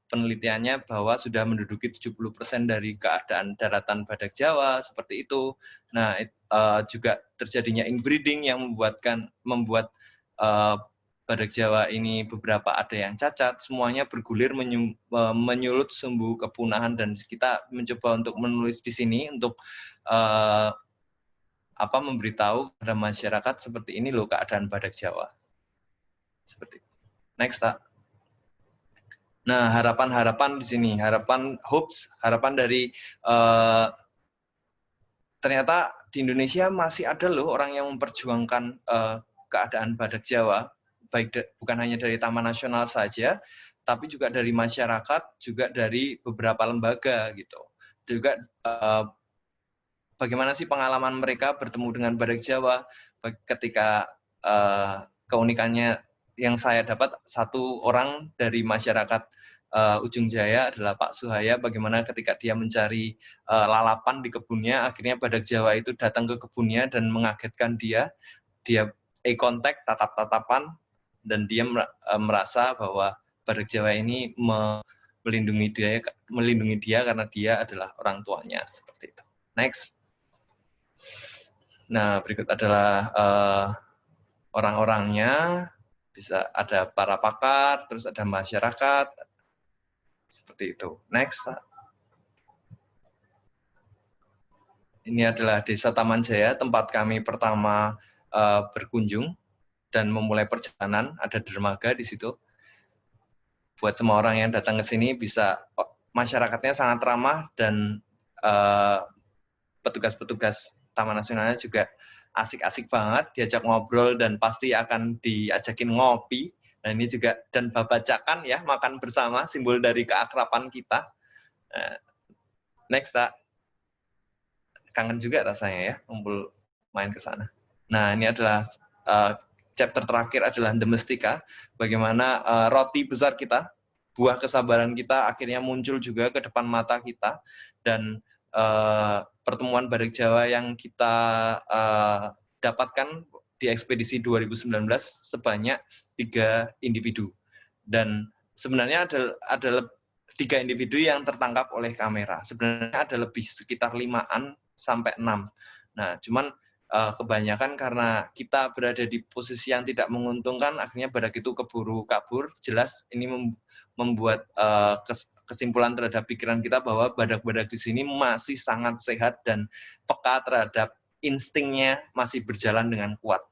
penelitiannya bahwa sudah menduduki 70% dari keadaan daratan badak Jawa, seperti itu. Nah, juga terjadinya inbreeding yang membuat badak Jawa ini beberapa ada yang cacat, semuanya bergulir menyulut sumbu kepunahan, dan kita mencoba untuk menulis di sini untuk memberitahu kepada masyarakat seperti ini loh keadaan badak Jawa. Seperti itu. Next, Pak. Nah, harapan-harapan di sini, harapan dari ternyata di Indonesia masih ada loh orang yang memperjuangkan keadaan badak Jawa, bukan hanya dari Taman Nasional saja, tapi juga dari masyarakat, juga dari beberapa lembaga gitu. Juga bagaimana sih pengalaman mereka bertemu dengan badak Jawa ketika keunikannya yang saya dapat, satu orang dari masyarakat Ujung Jaya adalah Pak Suhaya, bagaimana ketika dia mencari lalapan di kebunnya, akhirnya badak Jawa itu datang ke kebunnya dan mengagetkan dia eye contact, tatap-tatapan, dan dia merasa bahwa badak Jawa ini melindungi dia karena dia adalah orang tuanya, seperti itu. Next. Nah, berikut adalah orang-orangnya, bisa ada para pakar, terus ada masyarakat, seperti itu. Next. Ini adalah Desa Taman Jaya, tempat kami pertama berkunjung dan memulai perjalanan. Ada dermaga di situ. Buat semua orang yang datang ke sini masyarakatnya sangat ramah, dan petugas-petugas Taman Nasionalnya juga asik-asik banget, diajak ngobrol dan pasti akan diajakin ngopi. Nah, ini juga, dan babacakan ya, makan bersama, simbol dari keakraban kita. Next, Pak. Kangen juga rasanya ya, ngumpul main ke sana. Nah, ini adalah chapter terakhir adalah Domestika, bagaimana roti besar kita, buah kesabaran kita akhirnya muncul juga ke depan mata kita, dan pertemuan badak Jawa yang kita dapatkan di ekspedisi 2019 sebanyak 3 individu. Dan sebenarnya ada 3 individu yang tertangkap oleh kamera. Sebenarnya ada lebih, sekitar 5-an sampai 6. Nah, cuman kebanyakan karena kita berada di posisi yang tidak menguntungkan, akhirnya badak itu keburu kabur. Jelas ini membuat kesimpulan terhadap pikiran kita bahwa badak-badak di sini masih sangat sehat dan peka terhadap instingnya, masih berjalan dengan kuat.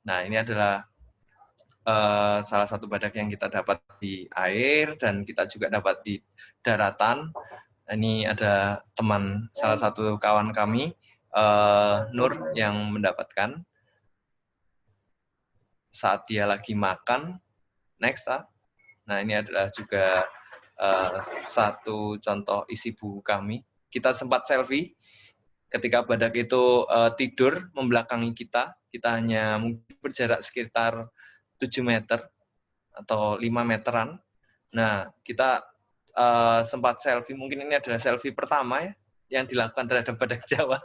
Nah, ini adalah salah satu badak yang kita dapat di air, dan kita juga dapat di daratan. Ini ada teman, salah satu kawan kami, Nur, yang mendapatkan saat dia lagi makan. Next, nah ini adalah juga satu contoh isi buku kami. Kita sempat selfie ketika badak itu tidur membelakangi kita. Kita hanya mungkin berjarak sekitar 7 meter atau 5 meteran. Nah, kita sempat selfie. Mungkin ini adalah selfie pertama ya yang dilakukan terhadap badak Jawa.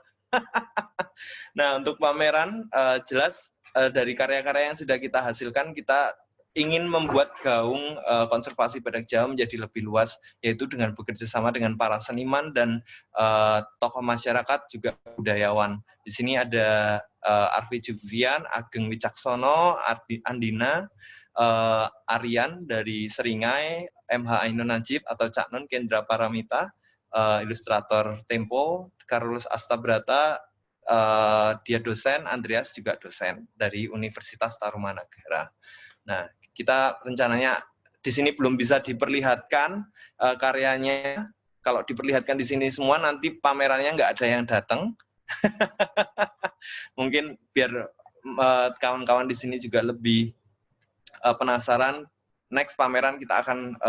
Nah, untuk pameran jelas dari karya-karya yang sudah kita hasilkan, kita ingin membuat gaung konservasi badak Jawa menjadi lebih luas, yaitu dengan bekerja sama dengan para seniman dan tokoh masyarakat juga budayawan. Di sini ada Arfi Juvian, Ageng Wicaksono, Andina, Aryan dari Seringai, MH Ainun Najib atau Cak Nun Kendra Paramita, ilustrator Tempo, Carlos Astabrata, dia dosen, Andreas juga dosen dari Universitas Tarumanagara. Nah, kita rencananya di sini belum bisa diperlihatkan karyanya. Kalau diperlihatkan di sini semua, nanti pamerannya nggak ada yang datang. Mungkin biar kawan-kawan di sini juga lebih penasaran. Next pameran kita akan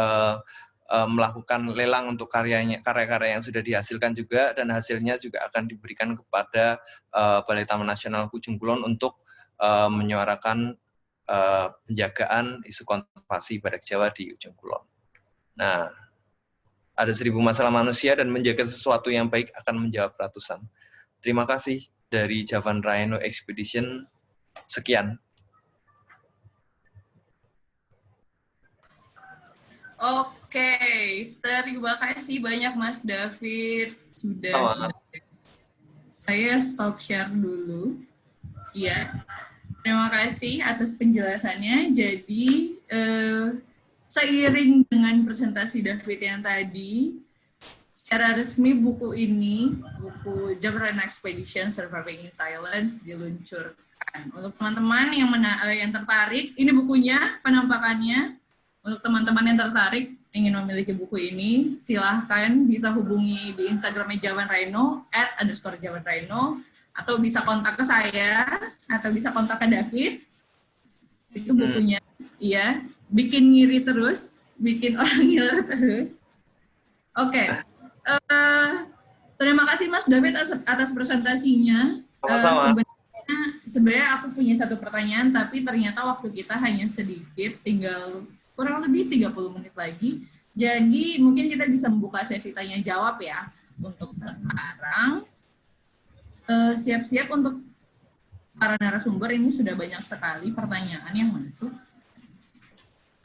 melakukan lelang untuk karya-karya yang sudah dihasilkan juga, dan hasilnya juga akan diberikan kepada Balai Taman Nasional Ujung Kulon untuk menyuarakan penjagaan isu konservasi badak Jawa di Ujung Kulon. Nah, ada 1000 masalah manusia dan menjaga sesuatu yang baik akan menjawab ratusan. Terima kasih dari Javan Rhino Expedition. Sekian. Oke, terima kasih banyak Mas David sudah. Saya stop share dulu. Ya. Terima kasih atas penjelasannya. Jadi, seiring dengan presentasi David yang tadi, secara resmi buku ini, buku Javan Rhino Expedition Surviving in Silence, diluncurkan. Untuk teman-teman yang tertarik, ini bukunya, penampakannya. Untuk teman-teman yang tertarik, ingin memiliki buku ini, silahkan bisa hubungi di Instagramnya Javan Rhino, @_JavanRhino, atau bisa kontak ke saya, atau bisa kontak ke David. Itu bukunya, iya, bikin ngiri terus, bikin orang ngiler terus. Oke, terima kasih Mas David atas presentasinya. Sebenarnya aku punya satu pertanyaan, tapi ternyata waktu kita hanya sedikit, tinggal kurang lebih 30 menit lagi. Jadi mungkin kita bisa membuka sesi tanya jawab ya. Untuk sekarang, siap-siap untuk para narasumber, ini sudah banyak sekali pertanyaan yang masuk.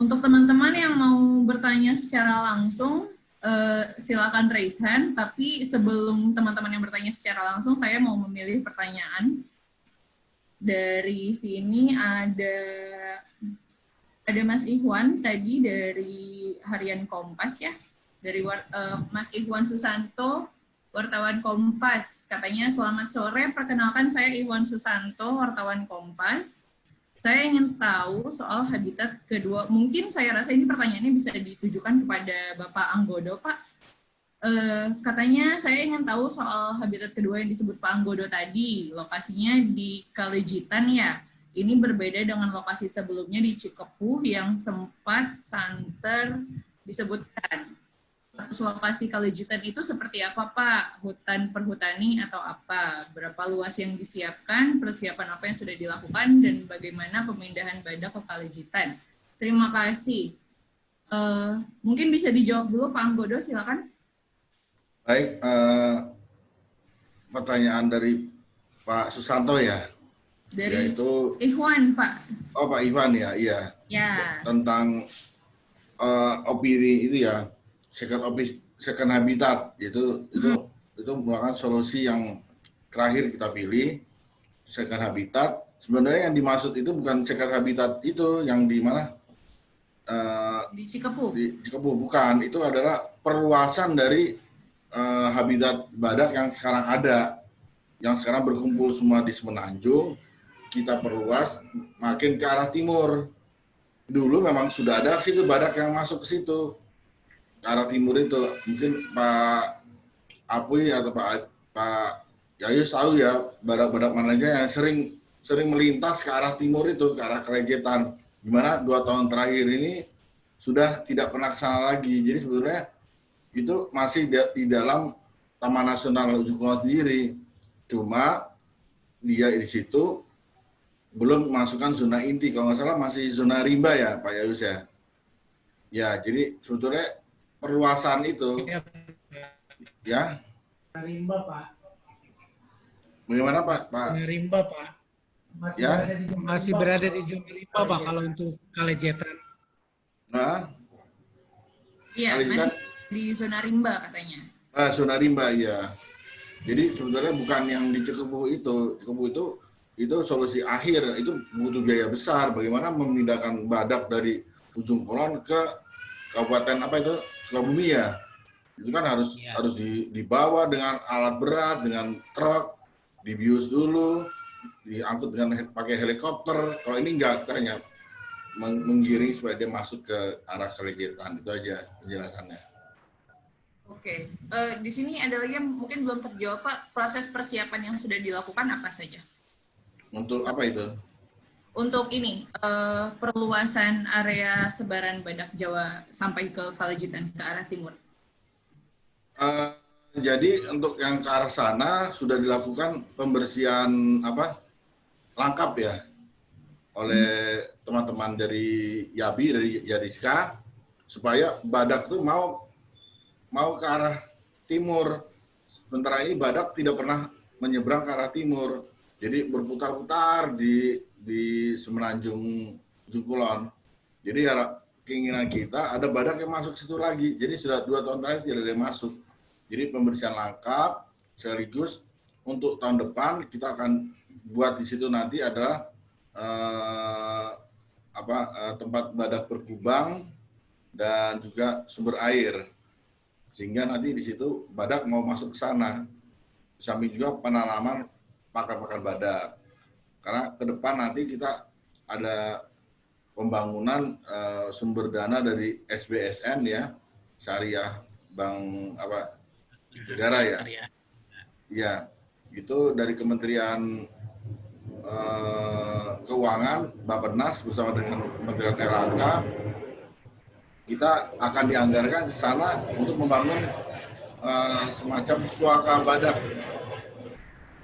Untuk teman-teman yang mau bertanya secara langsung, silakan raise hand, tapi sebelum teman-teman yang bertanya secara langsung, saya mau memilih pertanyaan. Dari sini ada Mas Ikhwan tadi dari Harian Kompas ya, dari Mas Ikhwan Susanto, wartawan Kompas. Katanya, selamat sore, perkenalkan saya Iwan Susanto, wartawan Kompas. Saya ingin tahu soal habitat kedua. Mungkin saya rasa ini pertanyaannya bisa ditujukan kepada Bapak Anggodo, Pak. Katanya saya ingin tahu soal habitat kedua yang disebut Pak Anggodo tadi. Lokasinya di Kalejitan ya. Ini berbeda dengan lokasi sebelumnya di Cikepuh yang sempat santer disebutkan. Lokasi Kalejitan itu seperti apa, Pak? Hutan perhutani atau apa? Berapa luas yang disiapkan? Persiapan apa yang sudah dilakukan? Dan bagaimana pemindahan badak ke Kalejitan? Terima kasih. Mungkin bisa dijawab dulu, Pak Anggodo, silakan. Baik, pertanyaan dari Pak Susanto ya? Dari yaitu Ikhwan, Pak. Oh, Pak Iwan ya, iya. Ya. Tentang opini itu ya, second habitat, itu merupakan solusi yang terakhir kita pilih, second habitat. Sebenarnya yang dimaksud itu bukan second habitat itu yang di mana? Di Cikepuh. Di Cikepuh, bukan. Itu adalah perluasan dari habitat badak yang sekarang ada, yang sekarang berkumpul semua di Semenanjung. Kita perluas makin ke arah timur. Dulu memang sudah ada situ badak yang masuk ke situ, ke arah timur itu. Mungkin Pak Apuy atau Pak Yayus tahu ya, badak-badak mana aja yang sering melintas ke arah timur itu, ke arah Kalejitan. Gimana 2 tahun terakhir ini sudah tidak pernah ke sana lagi. Jadi sebenarnya itu masih di dalam Taman Nasional Ujung Kulon sendiri. Cuma dia di situ belum masukkan zona inti, kalau nggak salah masih zona rimba ya Pak Yayus ya. Ya, jadi sebetulnya perluasan itu, Ya, ya. Rimba, Pak. Bagaimana Pak? Rimba, Pak. Ya. Masih berada di zona rimba, Pak, kalau untuk Kalejetan. Nah, Iya, Kalejetan, masih di zona rimba katanya. zona rimba ya. Jadi sebenarnya bukan yang di Cikebuh itu. Cikebuh itu solusi akhir, itu butuh biaya besar. Bagaimana memindahkan badak dari ujung kulon ke kabupaten apa itu Sukabumi ya. Itu kan harus Ya. harus dibawa dengan alat berat, dengan truk, dibius dulu, diangkut dengan pakai helikopter. Kalau ini enggak, kita hanya menggiring supaya dia masuk ke arah Kalejetan. Itu aja penjelasannya. Oke, di sini ada lagi yang mungkin belum terjawab Pak. Proses persiapan yang sudah dilakukan apa saja? Untuk apa itu? Untuk ini, perluasan area sebaran badak Jawa sampai ke Kalejetan, ke arah timur. Jadi untuk yang ke arah sana sudah dilakukan pembersihan lengkap ya oleh teman-teman dari YABI, dari Yadiska, supaya badak itu mau ke arah timur. Sementara ini badak tidak pernah menyeberang ke arah timur, jadi berputar-putar di semenanjung ujung kulon. Jadi keinginan kita ada badak yang masuk ke situ lagi. Jadi sudah 2 tahun terakhir tidak ada yang masuk. Jadi pembersihan lengkap sekaligus untuk tahun depan kita akan buat di situ nanti adalah tempat badak berkubang dan juga sumber air, sehingga nanti di situ badak mau masuk ke sana. Di samping juga penanaman pakan-pakan badak, karena ke depan nanti kita ada pembangunan sumber dana dari SBSN ya, Syariah Bank Negara ya. Iya, itu dari Kementerian Keuangan, Bappenas bersama dengan Kementerian LHK, kita akan dianggarkan di sana untuk membangun semacam suaka badak.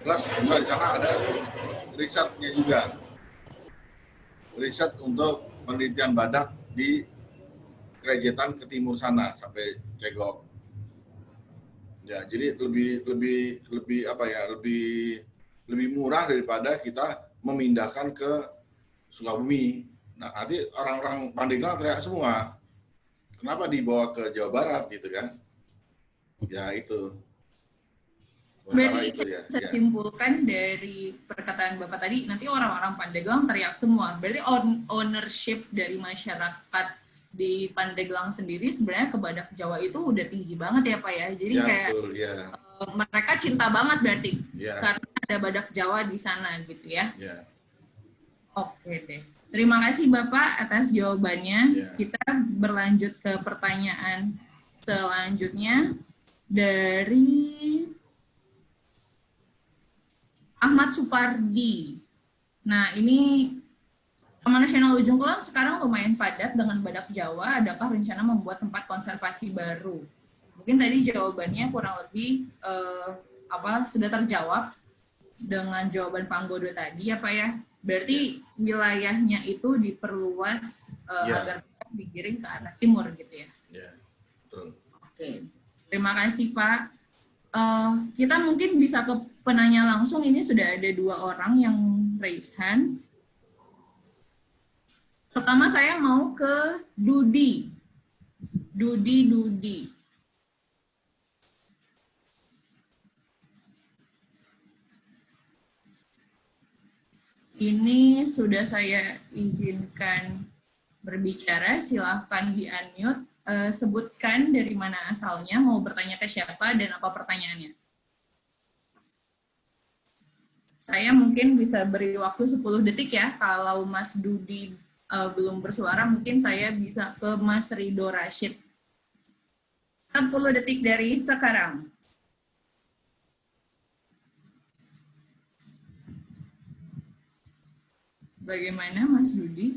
Plus juga di sana ada risetnya juga, riset untuk penelitian badak di Kalejetan ke timur sana sampai Cegok. Ya, jadi lebih murah daripada kita memindahkan ke Sukabumi. Nah, nanti orang-orang Pandeglang teriak semua, kenapa dibawa ke Jawa Barat gitu kan? Ya itu. Berarti Itu ya. saya simpulkan dari perkataan Bapak tadi, nanti orang-orang Pandeglang teriak semua. Berarti ownership dari masyarakat di Pandeglang sendiri sebenarnya ke badak Jawa itu udah tinggi banget ya Pak ya. Jadi ya, kayak betul, ya. Mereka cinta banget berarti Ya. karena ada badak Jawa di sana gitu ya. Ya. Oke deh. Terima kasih Bapak atas jawabannya. Ya. Kita berlanjut ke pertanyaan selanjutnya dari Ahmad Supardi. Nah, ini Taman Nasional Ujung Kulon sekarang lumayan padat dengan badak Jawa. Adakah rencana membuat tempat konservasi baru? Mungkin tadi jawabannya kurang lebih sudah terjawab dengan jawaban Pak Anggodo tadi ya Pak ya. Berarti wilayahnya itu diperluas agar digiring ke arah timur gitu ya. Ya, betul. Oke, terima kasih Pak. Kita mungkin bisa ke penanya langsung. Ini sudah ada 2 orang yang raise hand. Pertama saya mau ke Dudi. Dudi. Ini sudah saya izinkan berbicara, silahkan di-unmute. Sebutkan dari mana asalnya, mau bertanya ke siapa, dan apa pertanyaannya. Saya mungkin bisa beri waktu 10 detik ya, kalau Mas Dudi belum bersuara, mungkin saya bisa ke Mas Ridho Rashid. 10 detik dari sekarang. Bagaimana Mas Dudi?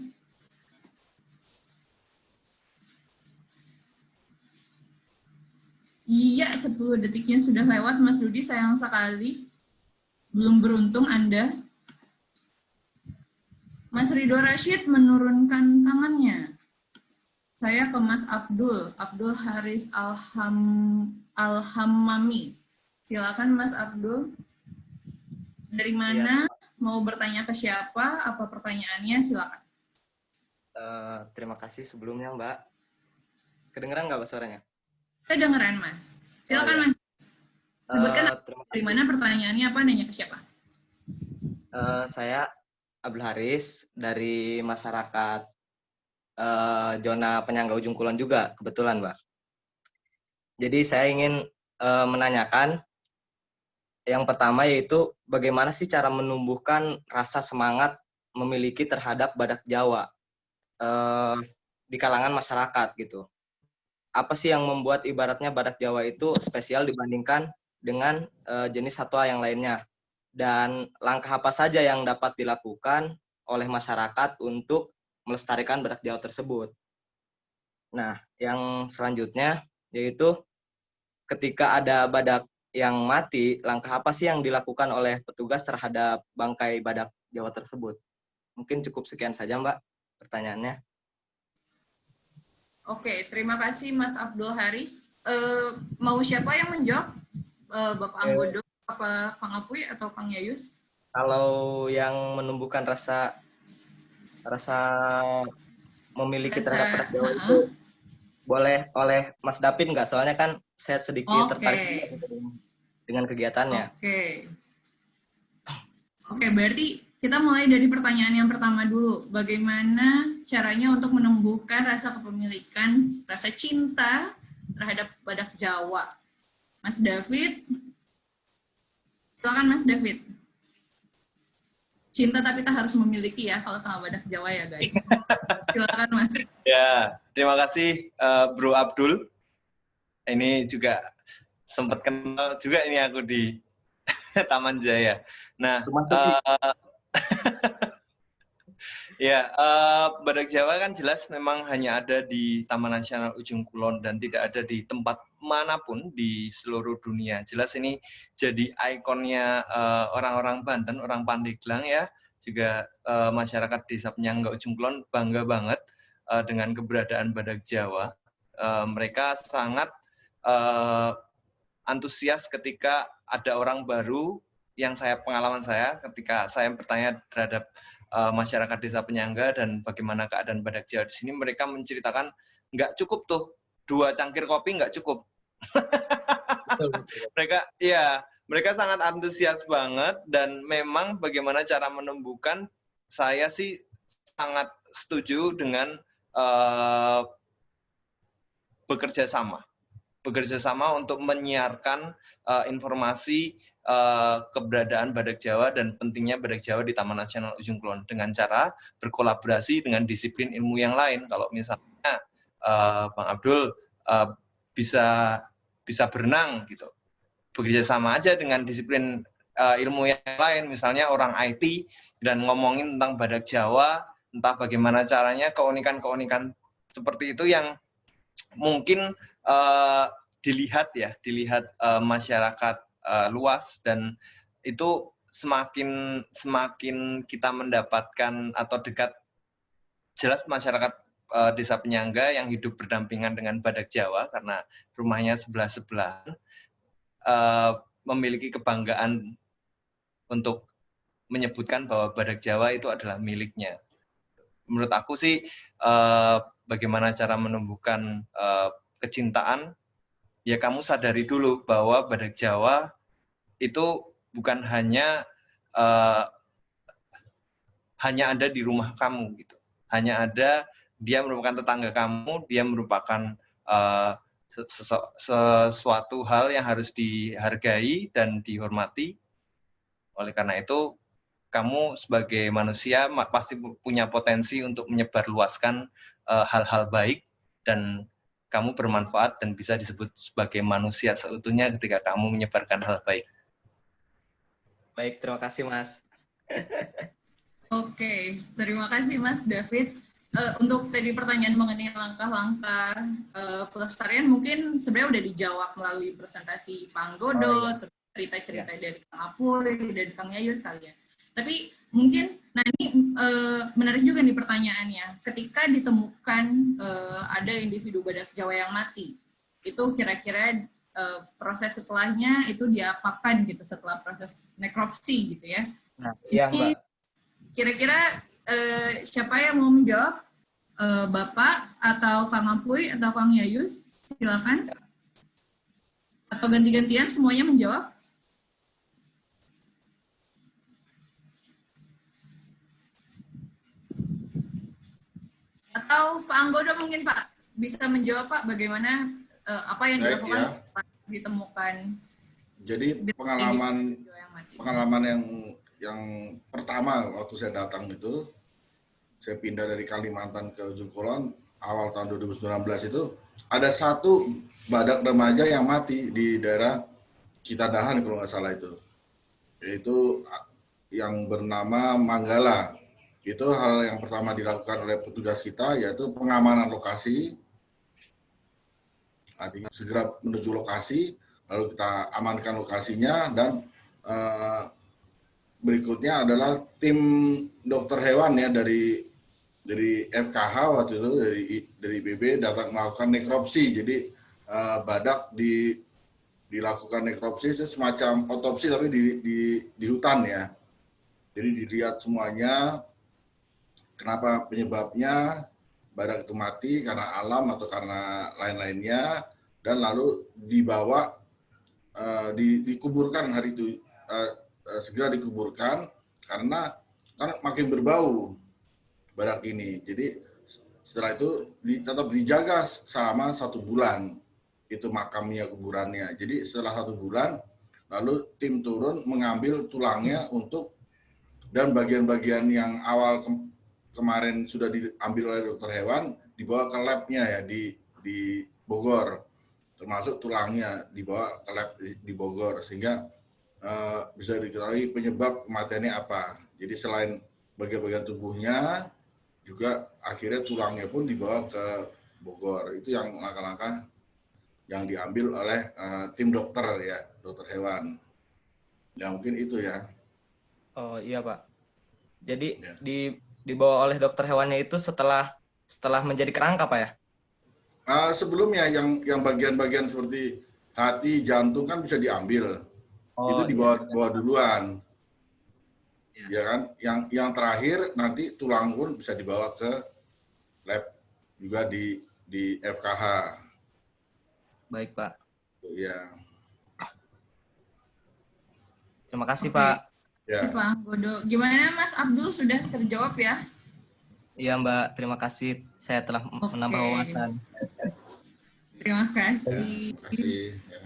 Iya, 10 detiknya sudah lewat Mas Dudi, sayang sekali. Belum beruntung Anda. Mas Ridho Rashid menurunkan tangannya. Saya ke Mas Abdul Haris Alhamami. Silakan Mas Abdul. Dari mana? Mau bertanya ke siapa? Apa pertanyaannya? Silakan. Terima kasih sebelumnya, Mbak. Kedengeran nggak Mbak suaranya? Kedengeran, Mas. Silakan, Mas. Sebutkan dari mana pertanyaannya, apa, nanya ke siapa? Saya Abdul Haris dari masyarakat zona penyangga Ujung Kulon juga, kebetulan, Mbak. Jadi saya ingin menanyakan yang pertama yaitu bagaimana sih cara menumbuhkan rasa semangat memiliki terhadap badak Jawa di kalangan masyarakat gitu. Apa sih yang membuat ibaratnya badak Jawa itu spesial dibandingkan dengan jenis satwa yang lainnya? Dan langkah apa saja yang dapat dilakukan oleh masyarakat untuk melestarikan badak Jawa tersebut? Nah, yang selanjutnya yaitu ketika ada badak yang mati, langkah apa sih yang dilakukan oleh petugas terhadap bangkai badak Jawa tersebut? Mungkin cukup sekian saja, Mbak, pertanyaannya. Oke, terima kasih Mas Abdul Haris. Mau siapa yang menjawab? Bapak Anggodo, apa Kang Apuy atau Kang Yayus? Kalau yang menumbuhkan rasa memiliki terhadap badak Jawa itu boleh oleh Mas David nggak? Soalnya kan saya sedikit tertarik dengan kegiatannya. Oke, berarti kita mulai dari pertanyaan yang pertama dulu. Bagaimana caranya untuk menumbuhkan rasa kepemilikan, rasa cinta terhadap badak Jawa? Mas David, silakan Mas David. Cinta tapi tak harus memiliki ya kalau sama badak Jawa ya guys. Silakan Mas. Ya, terima kasih Bro Abdul. Ini juga sempat kenal juga ini aku di Taman Jaya. Nah, ya, badak Jawa kan jelas memang hanya ada di Taman Nasional Ujung Kulon dan tidak ada di tempat manapun di seluruh dunia. Jelas ini jadi ikonnya orang-orang Banten, orang Pandeglang ya, juga masyarakat Desa Penyangga Ujung Kulon bangga banget dengan keberadaan badak Jawa. Mereka sangat antusias ketika ada orang baru yang pengalaman saya ketika saya bertanya terhadap masyarakat Desa Penyangga dan bagaimana keadaan badak Jawa di sini, mereka menceritakan nggak cukup tuh 2 cangkir kopi nggak cukup. mereka sangat antusias banget dan memang bagaimana cara menumbuhkan, saya sih sangat setuju dengan bekerja sama untuk menyiarkan informasi keberadaan badak Jawa dan pentingnya badak Jawa di Taman Nasional Ujung Kulon dengan cara berkolaborasi dengan disiplin ilmu yang lain. Kalau misalnya Bang Abdul bisa berenang gitu, bekerja sama aja dengan disiplin ilmu yang lain, misalnya orang IT dan ngomongin tentang badak Jawa, entah bagaimana caranya, keunikan-keunikan seperti itu yang mungkin dilihat masyarakat luas, dan itu semakin kita mendapatkan atau dekat, jelas masyarakat Desa Penyangga yang hidup berdampingan dengan badak Jawa karena rumahnya sebelah-sebelahan memiliki kebanggaan untuk menyebutkan bahwa badak Jawa itu adalah miliknya. Menurut aku sih bagaimana cara menumbuhkan kecintaan, ya kamu sadari dulu bahwa badak Jawa itu bukan hanya ada di rumah kamu gitu, hanya ada, dia merupakan tetangga kamu, dia merupakan sesuatu hal yang harus dihargai dan dihormati. Oleh karena itu, kamu sebagai manusia pasti punya potensi untuk menyebarluaskan hal-hal baik, dan kamu bermanfaat dan bisa disebut sebagai manusia seutuhnya ketika kamu menyebarkan hal baik. Baik, terima kasih Mas. Oke, terima kasih Mas David. Untuk tadi pertanyaan mengenai langkah-langkah pelestarian mungkin sebenarnya udah dijawab melalui presentasi Pak Anggodo, cerita-cerita dari Kang Apuy, dari Kang Yayu sekalian. Tapi mungkin, nah ini menarik juga nih pertanyaannya. Ketika ditemukan ada individu badak Jawa yang mati, itu kira-kira proses setelahnya itu diapakan gitu setelah proses nekropsi gitu ya? Nah, iya Ini Mbak. kira-kira siapa yang mau menjawab? Bapak atau Kang Apuy atau Kang Yayus? Silakan. Atau ganti-gantian semuanya menjawab? Atau Pak Anggodo mungkin Pak bisa menjawab Pak bagaimana apa yang Baik, dilakukan ya. setelah ditemukan Jadi pengalaman yang pertama waktu saya datang itu, saya pindah dari Kalimantan ke Ujung Kulon awal tahun 2019 itu, ada satu badak remaja yang mati di daerah Kitadahan kalau nggak salah itu, yaitu yang bernama Manggala. Itu hal yang pertama dilakukan oleh petugas kita, yaitu pengamanan lokasi. Artinya segera menuju lokasi, lalu kita amankan lokasinya, dan berikutnya adalah tim dokter hewan ya dari FKH waktu itu, dari IPB datang melakukan nekropsi. Jadi badak dilakukan nekropsi, semacam otopsi tapi di hutan ya. Jadi dilihat semuanya, kenapa penyebabnya badak itu mati, karena alam atau karena lain-lainnya, dan lalu dibawa dikuburkan hari itu, segera dikuburkan karena kan makin berbau badak ini. Jadi setelah itu tetap dijaga selama 1 bulan itu makamnya, kuburannya. Jadi setelah 1 bulan lalu tim turun mengambil tulangnya dan bagian-bagian yang awal kemarin sudah diambil oleh dokter hewan dibawa ke labnya ya di Bogor, termasuk tulangnya dibawa ke lab di Bogor, sehingga bisa diketahui penyebab kematiannya apa. Jadi selain bagian-bagian tubuhnya, juga akhirnya tulangnya pun dibawa ke Bogor. Itu yang langkah-langkah yang diambil oleh tim dokter ya, dokter hewan. Ya mungkin itu ya. Oh iya Pak. Jadi Ya. dibawa oleh dokter hewannya itu setelah menjadi kerangka Pak ya? Sebelumnya yang bagian-bagian seperti hati, jantung kan bisa diambil. Itu Oh dibawa duluan. iya. Ya kan? Yang terakhir nanti tulang pun bisa dibawa ke lab juga di FKH. Baik Pak. Ya. Terima kasih Oke. Pak. Ya. Pak Anggodo, gimana Mas Abdul, sudah terjawab ya? Iya Mbak, terima kasih. Saya telah menambah wawasan. Terima Ya, kasih. terima kasih. Ya.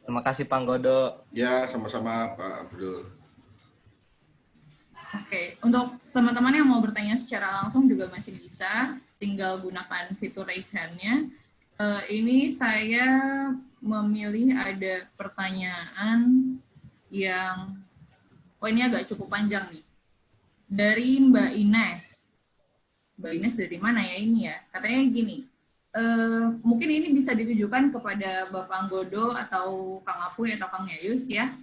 Terima kasih Pak Anggodo. Ya, sama-sama Pak Abdul. Oke, untuk teman-teman yang mau bertanya secara langsung juga masih bisa, tinggal gunakan fitur raise hand-nya. Ini saya memilih ada pertanyaan yang, ini agak cukup panjang nih. Dari Mbak Ines. Mbak Ines dari mana ya ini ya? Katanya gini, mungkin ini bisa ditujukan kepada Bapak Anggodo atau Kang Apuy atau Kang Yayus ya.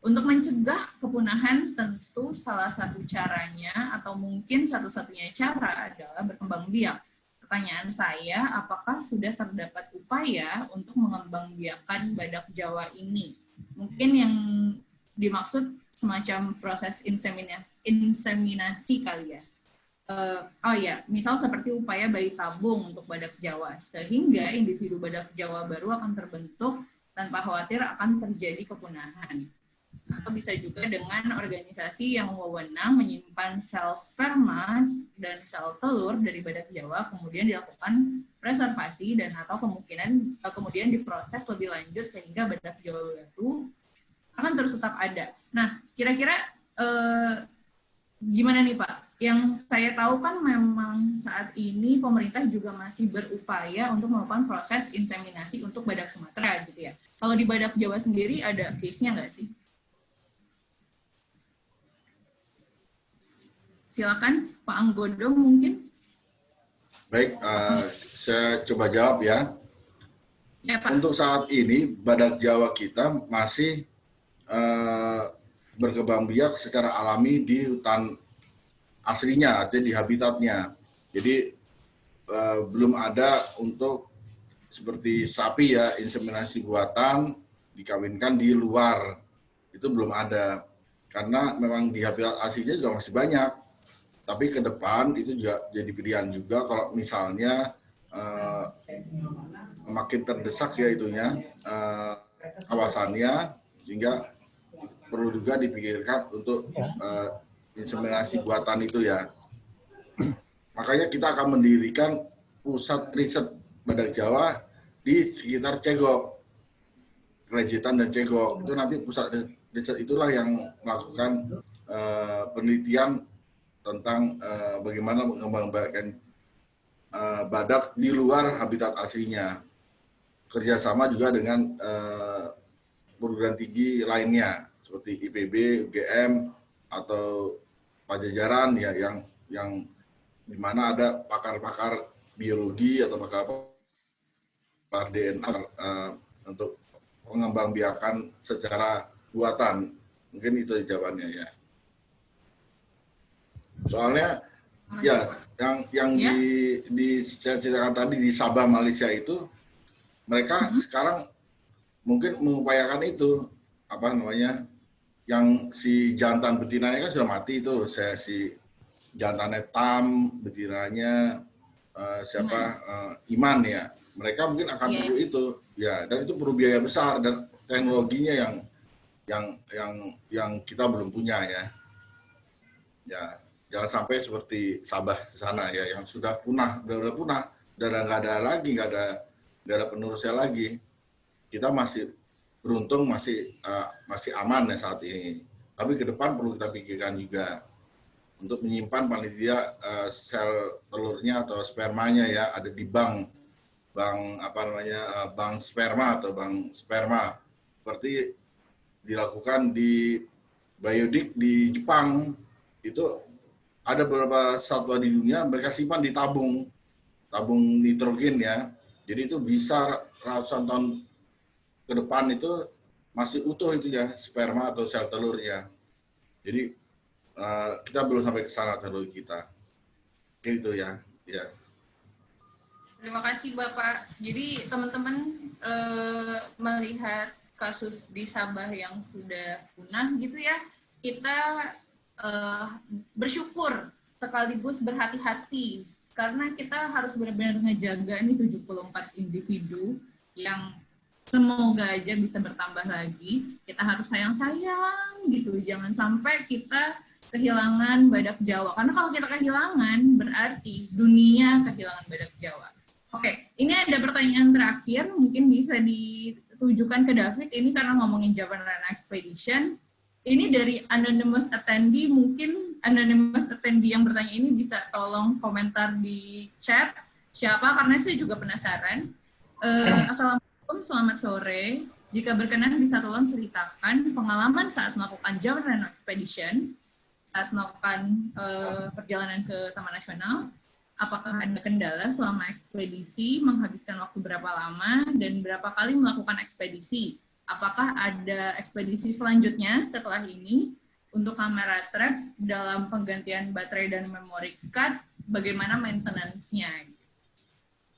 Untuk mencegah kepunahan tentu salah satu caranya atau mungkin satu-satunya cara adalah berkembang biak. Pertanyaan saya, apakah sudah terdapat upaya untuk mengembangbiakan badak Jawa ini? Mungkin yang dimaksud semacam proses inseminasi kali ya. Oh ya, misal seperti upaya bayi tabung untuk badak Jawa, sehingga individu badak Jawa baru akan terbentuk tanpa khawatir akan terjadi kepunahan. Atau bisa juga dengan organisasi yang wewenang menyimpan sel sperma dan sel telur dari badak Jawa, kemudian dilakukan preservasi dan atau kemungkinan kemudian diproses lebih lanjut sehingga badak Jawa baru akan terus tetap ada. Nah, kira-kira gimana nih Pak? Yang saya tahu kan memang saat ini pemerintah juga masih berupaya untuk melakukan proses inseminasi untuk badak Sumatera gitu ya. Kalau di badak Jawa sendiri ada case-nya nggak sih? Silakan Pak Anggodo mungkin. Baik, saya coba jawab ya. Ya Pak. Untuk saat ini badak Jawa kita masih berkembang biak secara alami di hutan aslinya, artinya di habitatnya. Jadi belum ada untuk seperti sapi ya, inseminasi buatan dikawinkan di luar, itu belum ada. Karena memang di habitat aslinya juga masih banyak. Tapi ke depan itu juga jadi pilihan juga kalau misalnya makin terdesak ya itunya kawasannya, sehingga perlu juga dipikirkan untuk inseminasi buatan itu ya. Makanya kita akan mendirikan pusat riset badak Jawa di sekitar Cegok, Krejetan dan Cegok. Itu nanti pusat riset itulah yang melakukan penelitian tentang bagaimana mengembangkan badak di luar habitat aslinya. Kerjasama juga dengan perguruan tinggi lainnya seperti IPB, UGM atau Pajajaran ya, yang di mana ada pakar-pakar biologi atau pakar DNA untuk pengembangbiakan secara buatan. Mungkin itu jawabannya ya. Soalnya ya yang diceritakan tadi di Sabah Malaysia itu, mereka sekarang mungkin mengupayakan itu apa namanya, yang si jantan betinanya kan sudah mati itu, si jantannya Tam, betinanya Iman ya. Mereka mungkin akan perlu itu ya, dan itu perlu biaya besar dan teknologinya yang kita belum punya ya. Ya, jangan sampai seperti Sabah di sana ya, yang sudah punah, udah punah, udah nggak ada lagi, nggak ada penerusnya lagi. Kita masih beruntung, masih aman ya saat ini. Tapi ke depan perlu kita pikirkan juga untuk menyimpan paling tidak sel telurnya atau spermanya ya, ada di bank sperma atau bank sperma, seperti dilakukan di Biodik di Jepang. Itu ada beberapa satwa di dunia mereka simpan di tabung nitrogen ya. Jadi itu bisa ratusan tahun ke depan itu masih utuh itu ya, sperma atau sel telurnya. Jadi kita belum sampai ke sana teknologi kita. Gitu ya. Ya. Terima kasih Bapak. Jadi teman-teman melihat kasus di Sabah yang sudah punah gitu ya, kita bersyukur sekaligus berhati-hati karena kita harus benar-benar ngejaga ini 74 individu yang semoga aja bisa bertambah lagi. Kita harus sayang-sayang gitu, jangan sampai kita kehilangan badak Jawa, karena kalau kita kehilangan berarti dunia kehilangan badak Jawa. Oke, ini ada pertanyaan terakhir, mungkin bisa ditujukan ke David ini karena ngomongin Japan Rhino Expedition. Ini dari anonymous attendee, mungkin anonymous attendee yang bertanya ini bisa tolong komentar di chat siapa, karena saya juga penasaran. Assalamualaikum, selamat sore. Jika berkenan bisa tolong ceritakan pengalaman saat melakukan Japan Rhino Expedition, saat melakukan perjalanan ke Taman Nasional. Apakah ada kendala selama ekspedisi, menghabiskan waktu berapa lama, dan berapa kali melakukan ekspedisi? Apakah ada ekspedisi selanjutnya setelah ini? Untuk kamera trap dalam penggantian baterai dan memory card, bagaimana maintenance-nya?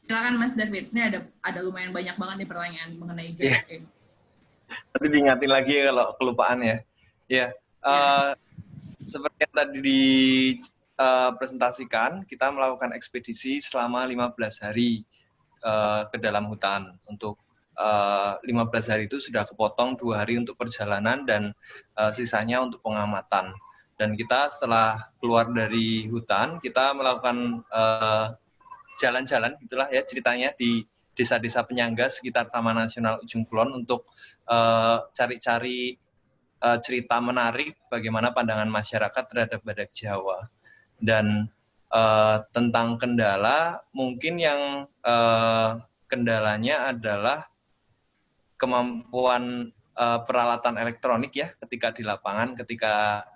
Silakan Mas David, ini ada lumayan banyak banget nih pertanyaan mengenai JRC. Tadi diingatin lagi ya kalau kelupaan ya. Ya, seperti yang tadi dipresentasikan, kita melakukan ekspedisi selama 15 hari ke dalam hutan. Untuk 15 hari itu sudah kepotong 2 hari untuk perjalanan dan sisanya untuk pengamatan. Dan kita setelah keluar dari hutan, kita melakukan jalan-jalan, gitulah ya ceritanya, di desa-desa penyangga sekitar Taman Nasional Ujung Kulon untuk cari-cari cerita menarik bagaimana pandangan masyarakat terhadap badak Jawa. Dan tentang kendala, mungkin yang kendalanya adalah kemampuan peralatan elektronik ya ketika di lapangan, ketika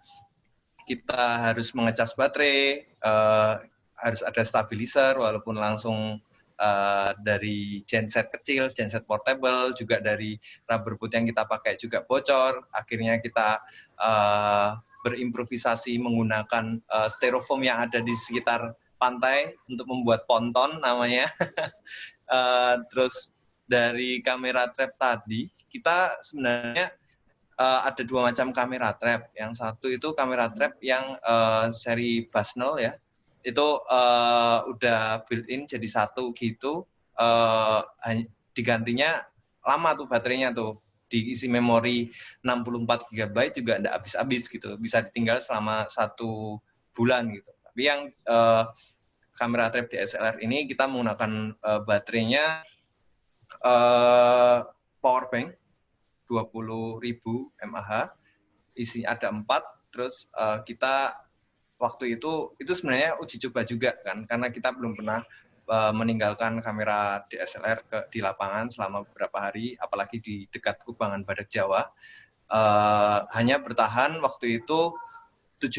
kita harus mengecas baterai, harus ada stabilizer walaupun langsung dari genset kecil, genset portable, juga dari rubber boot yang kita pakai juga bocor. Akhirnya kita berimprovisasi menggunakan styrofoam yang ada di sekitar pantai untuk membuat ponton namanya. Terus dari kamera trap tadi, kita sebenarnya ada 2 macam kamera trap. Yang satu itu kamera trap yang seri Bushnell ya. Itu udah built-in jadi satu gitu. Digantinya lama tuh baterainya tuh. Diisi memori 64 GB juga enggak habis-habis gitu. Bisa ditinggal selama 1 bulan gitu. Tapi yang kamera trap DSLR ini kita menggunakan baterainya power bank 20.000 mAh, isi ada 4, terus kita waktu itu sebenarnya uji coba juga kan, karena kita belum pernah meninggalkan kamera DSLR di lapangan selama beberapa hari, apalagi di dekat kubangan Badak Jawa. Hanya bertahan waktu itu 7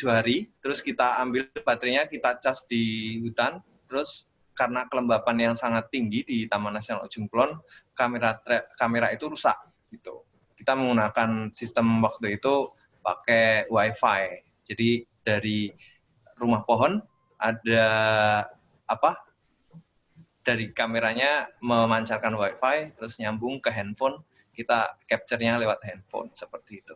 hari, terus kita ambil baterainya, kita cas di hutan, terus karena kelembapan yang sangat tinggi di Taman Nasional Ujung Kulon, kamera itu rusak gitu. Kita menggunakan sistem waktu itu pakai WiFi. Jadi dari rumah pohon ada dari kameranya memancarkan WiFi, terus nyambung ke handphone, kita capture-nya lewat handphone seperti itu.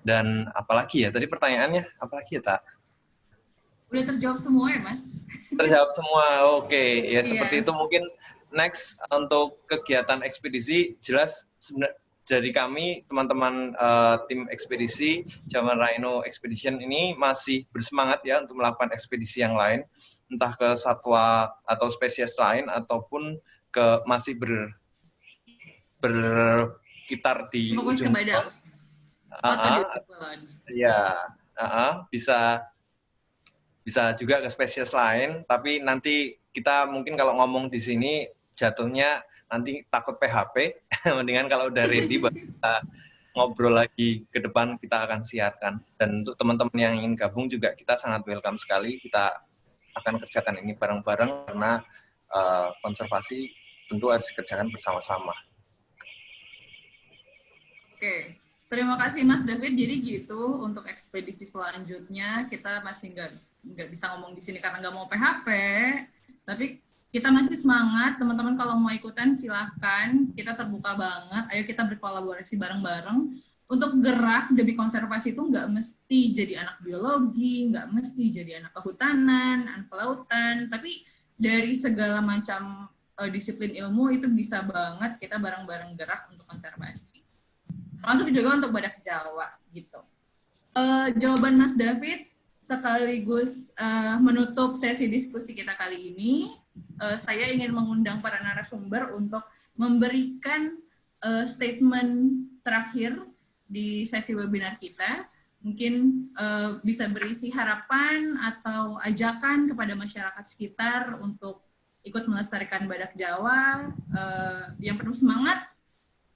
Dan apalagi ya tadi pertanyaannya, apalagi ya Tak? Udah terjawab semua ya, Mas? Terjawab semua, oke. Ya seperti itu mungkin next untuk kegiatan ekspedisi, jelas dari kami, teman-teman tim ekspedisi, Jawa Rhino Expedition ini masih bersemangat ya untuk melakukan ekspedisi yang lain, entah ke satwa atau spesies lain, ataupun masih berkitar di fokus ke badak. Bisa juga ke spesies lain, tapi nanti kita mungkin kalau ngomong di sini jatuhnya nanti takut PHP, mendingan kalau udah ready baru kita ngobrol lagi ke depan, kita akan siarkan. Dan untuk teman-teman yang ingin gabung juga kita sangat welcome sekali, kita akan kerjakan ini bareng-bareng karena konservasi tentu harus dikerjakan bersama-sama. Oke. Terima kasih Mas David. Jadi gitu untuk ekspedisi selanjutnya kita masih nggak bisa ngomong di sini karena nggak mau PHP. Tapi kita masih semangat. Teman-teman kalau mau ikutan silahkan. Kita terbuka banget. Ayo kita berkolaborasi bareng-bareng. Untuk gerak demi konservasi itu nggak mesti jadi anak biologi, nggak mesti jadi anak kehutanan, anak kelautan. Tapi dari segala macam disiplin ilmu itu bisa banget kita bareng-bareng gerak untuk konservasi. Masuk juga untuk badak Jawa gitu. Jawaban Mas David sekaligus menutup sesi diskusi kita kali ini. Saya ingin mengundang para narasumber untuk memberikan statement terakhir di sesi webinar kita. Mungkin bisa berisi harapan atau ajakan kepada masyarakat sekitar untuk ikut melestarikan badak Jawa yang penuh semangat.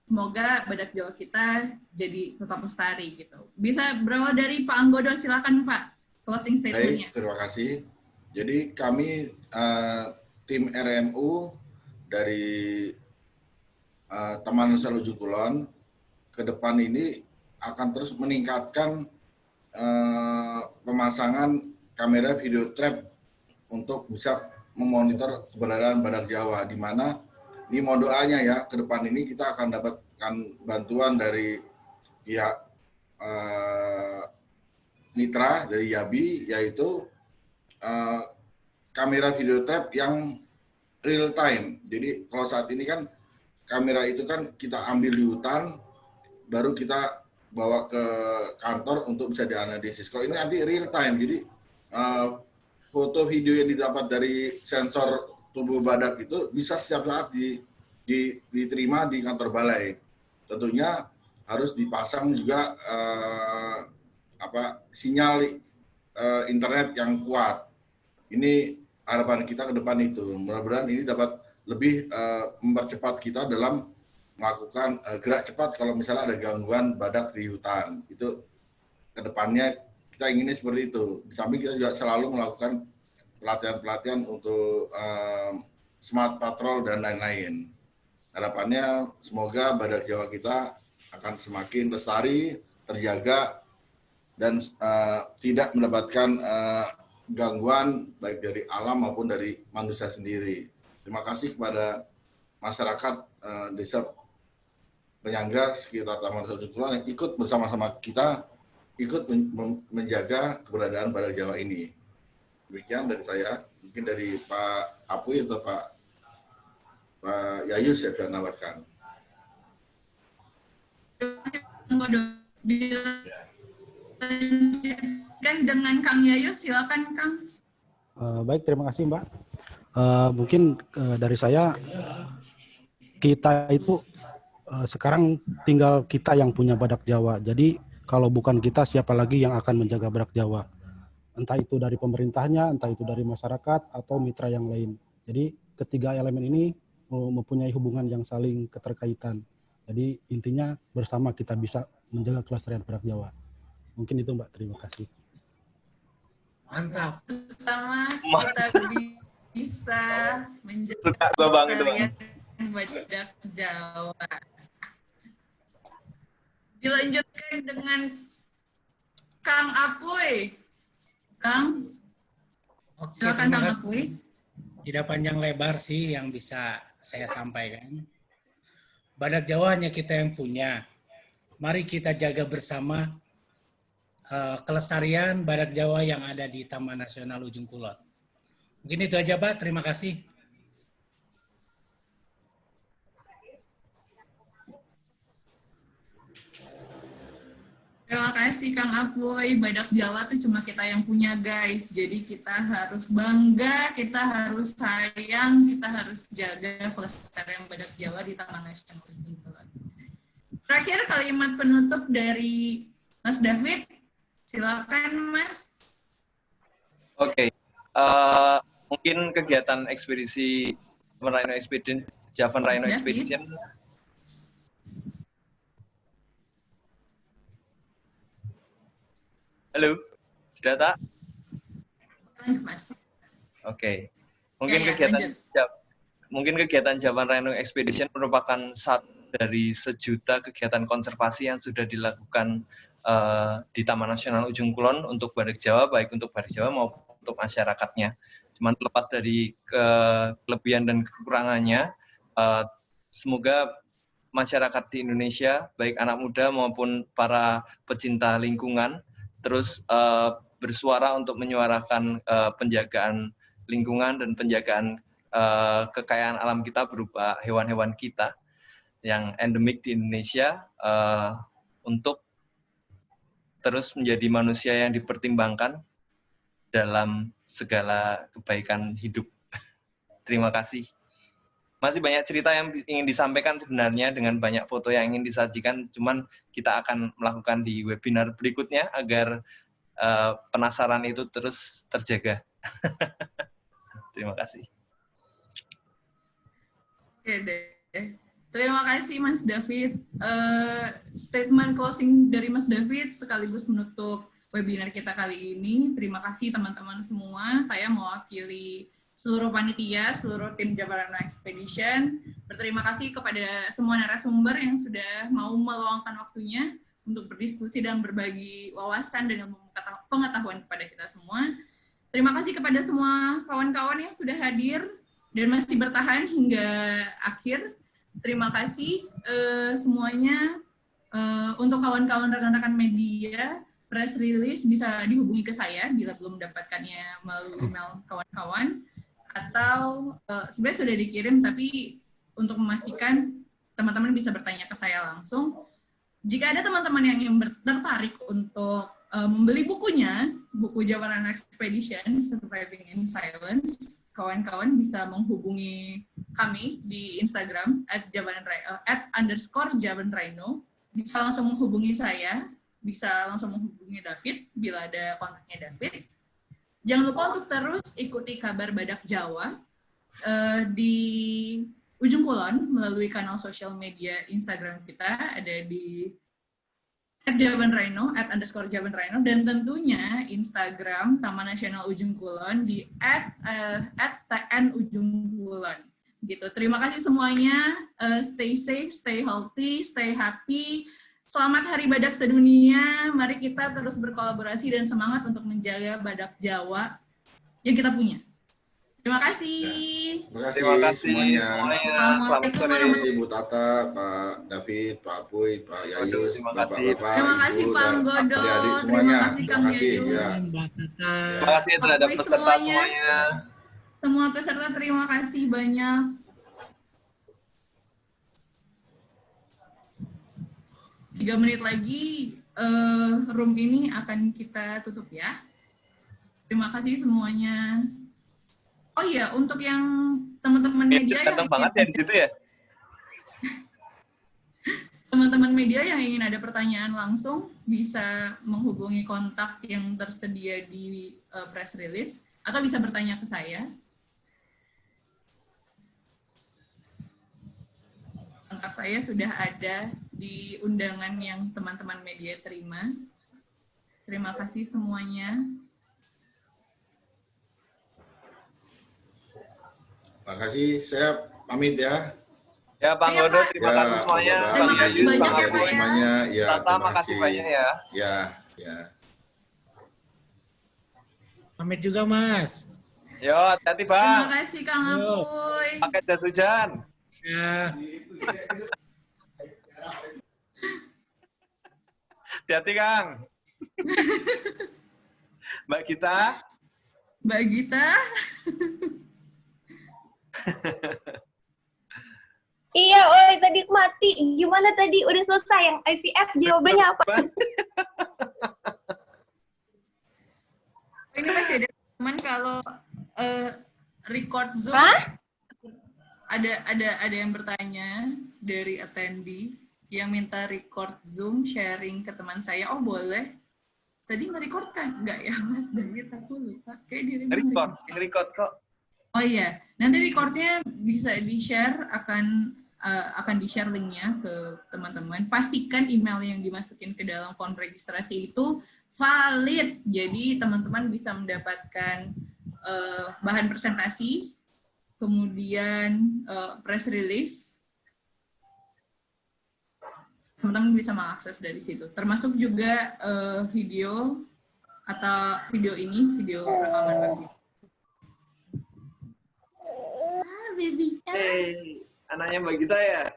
Semoga badak Jawa kita jadi tetap lestari gitu. Bisa berawal dari Pak Anggodo, silakan Pak, closing statement-nya. Baik, terima kasih. Jadi kami tim RMU dari Taman Nasional Ujung Kulon ke depan ini akan terus meningkatkan pemasangan kamera video trap untuk bisa memonitor keberadaan badak Jawa, di mana ini mohon doanya ya, ke depan ini kita akan dapatkan bantuan dari pihak mitra dari YABI, yaitu kamera video trap yang real time. Jadi kalau saat ini kan kamera itu kan kita ambil di hutan, baru kita bawa ke kantor untuk bisa dianalisis. Kalau ini nanti real time, jadi foto video yang didapat dari sensor tubuh badak itu bisa setiap saat diterima di kantor balai. Tentunya harus dipasang juga sinyal internet yang kuat. Ini harapan kita ke depan itu. Mudah-mudahan ini dapat lebih mempercepat kita dalam melakukan gerak cepat kalau misalnya ada gangguan badak di hutan. Itu ke depannya kita inginnya seperti itu. Di samping kita juga selalu melakukan pelatihan-pelatihan untuk smart patrol dan lain-lain. Harapannya semoga badak Jawa kita akan semakin lestari, terjaga, dan tidak mendapatkan gangguan baik dari alam maupun dari manusia sendiri. Terima kasih kepada masyarakat desa penyangga sekitar Taman Nasional Ujung Kulon yang ikut bersama-sama kita ikut menjaga keberadaan badak Jawa ini. Demikian dari saya, mungkin dari Pak Apuy atau Pak Yayus saya bisa nawarkan. Dilanjutkan dengan Kang Yayus, silakan Kang. Baik, terima kasih Mbak. Mungkin dari saya, kita itu sekarang tinggal kita yang punya badak Jawa. Jadi kalau bukan kita, siapa lagi yang akan menjaga badak Jawa? Entah itu dari pemerintahnya, entah itu dari masyarakat, atau mitra yang lain. Jadi ketiga elemen ini mempunyai hubungan yang saling keterkaitan. Jadi intinya bersama kita bisa menjaga kelestarian badak Jawa. Mungkin itu Mbak, terima kasih. Mantap. Bersama kita bisa menjaga kelestarian badak Jawa. Dilanjutkan dengan Kang Apuy. Kang, Oke, silakan Kang Apuy. Tidak panjang lebar sih yang bisa saya sampaikan. Badak Jawa hanya kita yang punya. Mari kita jaga bersama kelestarian badak Jawa yang ada di Taman Nasional Ujung Kulon. Mungkin itu aja, Pak. Terima kasih. Terima kasih Kang Apuy. Badak Jawa tuh cuma kita yang punya guys. Jadi kita harus bangga, kita harus sayang, kita harus jaga kelestarian badak Jawa di Taman Nasional Ujung Kulon. Terakhir kalimat penutup dari Mas David. Silakan Mas. Oke. Mungkin kegiatan ekspedisi Rhino Expedition, Javan Rhino Expedition. Halo, sudah tak? Mas. Oke. Mungkin kegiatan Javan Rhino Expedition merupakan satu dari sejuta kegiatan konservasi yang sudah dilakukan di Taman Nasional Ujung Kulon untuk badak Jawa, baik untuk badak Jawa maupun untuk masyarakatnya. Cuman terlepas dari kelebihan dan kekurangannya, semoga masyarakat di Indonesia, baik anak muda maupun para pecinta lingkungan, terus bersuara untuk menyuarakan penjagaan lingkungan dan penjagaan kekayaan alam kita berupa hewan-hewan kita yang endemik di Indonesia untuk terus menjadi manusia yang dipertimbangkan dalam segala kebaikan hidup. Terima kasih. Masih banyak cerita yang ingin disampaikan sebenarnya dengan banyak foto yang ingin disajikan, cuman kita akan melakukan di webinar berikutnya agar penasaran itu terus terjaga. Terima kasih. Oke deh. Terima kasih Mas David. Statement closing dari Mas David sekaligus menutup webinar kita kali ini. Terima kasih teman-teman semua. Saya mewakili seluruh panitia, seluruh tim Javan Rhino Expedition. Berterima kasih kepada semua narasumber yang sudah mau meluangkan waktunya untuk berdiskusi dan berbagi wawasan dengan pengetahuan kepada kita semua. Terima kasih kepada semua kawan-kawan yang sudah hadir dan masih bertahan hingga akhir. Terima kasih semuanya. Untuk kawan-kawan rekan-rekan media, press release bisa dihubungi ke saya bila belum mendapatkannya melalui email kawan-kawan. Atau sebenarnya sudah dikirim, tapi untuk memastikan teman-teman bisa bertanya ke saya langsung. Jika ada teman-teman yang tertarik untuk membeli bukunya, buku Javan Rhino Expedition, Surviving in Silence, kawan-kawan bisa menghubungi kami di Instagram @_javanrhino. Bisa langsung menghubungi saya, bisa langsung menghubungi David bila ada kontaknya David. Jangan lupa untuk terus ikuti kabar badak Jawa di Ujung Kulon melalui kanal sosial media Instagram kita, ada di @jabanreno, @_jabanreno, dan tentunya Instagram Taman Nasional Ujung Kulon di @tnujungkulon. Gitu. Terima kasih semuanya. Stay safe, stay healthy, stay happy. Selamat Hari Badak Sedunia. Mari kita terus berkolaborasi dan semangat untuk menjaga badak Jawa yang kita punya. Terima kasih. Terima kasih semuanya. Selamat sore. Terima kasih Bu Tata, Pak David, Pak Apuy, Pak Yayus, Terima kasih. Bapak-bapak, Terima kasih Ibu, Pak dan Anggodo. adik-adik Terima semuanya. kasih Kang Terima kasih. Yayus. Ya. Mbak Tata. Terima kasih terhadap Apuy peserta semuanya. Semua peserta terima kasih banyak. Tiga menit lagi room ini akan kita tutup ya. Terima kasih semuanya. Oh iya, untuk yang teman-teman media yang Ganteng banget ya di situ ya. teman-teman media yang ingin ada pertanyaan langsung bisa menghubungi kontak yang tersedia di press release atau bisa bertanya ke saya. Kontak saya sudah ada di undangan yang teman-teman media terima. Terima kasih semuanya. Terima kasih. Saya pamit ya. Ya Bang Iya, Godo, Pak. terima kasih semuanya. Bapak-bapak, Terima Bang kasih Yayus, banyak Bang ya, Pak, adik-adik Apuy. semuanya. Ya, Tata, terima makasih kasih. banyak ya. Ya, ya. Pamit juga, Mas. Yo, hati-hati Terima Bang. kasih Kang Yo. Apuy. Pakai jas hujan. Ya. Hati-hati Kang. Mbak Gita. Mbak Gita. Iya, oi tadi mati. Gimana tadi? Udah selesai yang IVF jawabannya apa? Ini masih ada teman kalau record Zoom. Hah? Ada yang bertanya dari attendee yang minta record Zoom sharing ke teman saya. Oh, boleh. Tadi nge-record kan? Enggak ya, Mas David, aku lupa. Kayak diri Record kok. Oh iya, nanti recordnya bisa di-share, akan di-share linknya ke teman-teman. Pastikan email yang dimasukin ke dalam form registrasi itu valid. Jadi teman-teman bisa mendapatkan bahan presentasi, kemudian press release. Teman-teman bisa mengakses dari situ. Termasuk juga video atau video rekaman webinar. Baby. Hey, anaknya Mbak Gita ya?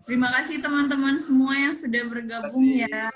Terima kasih teman-teman semua yang sudah bergabung ya.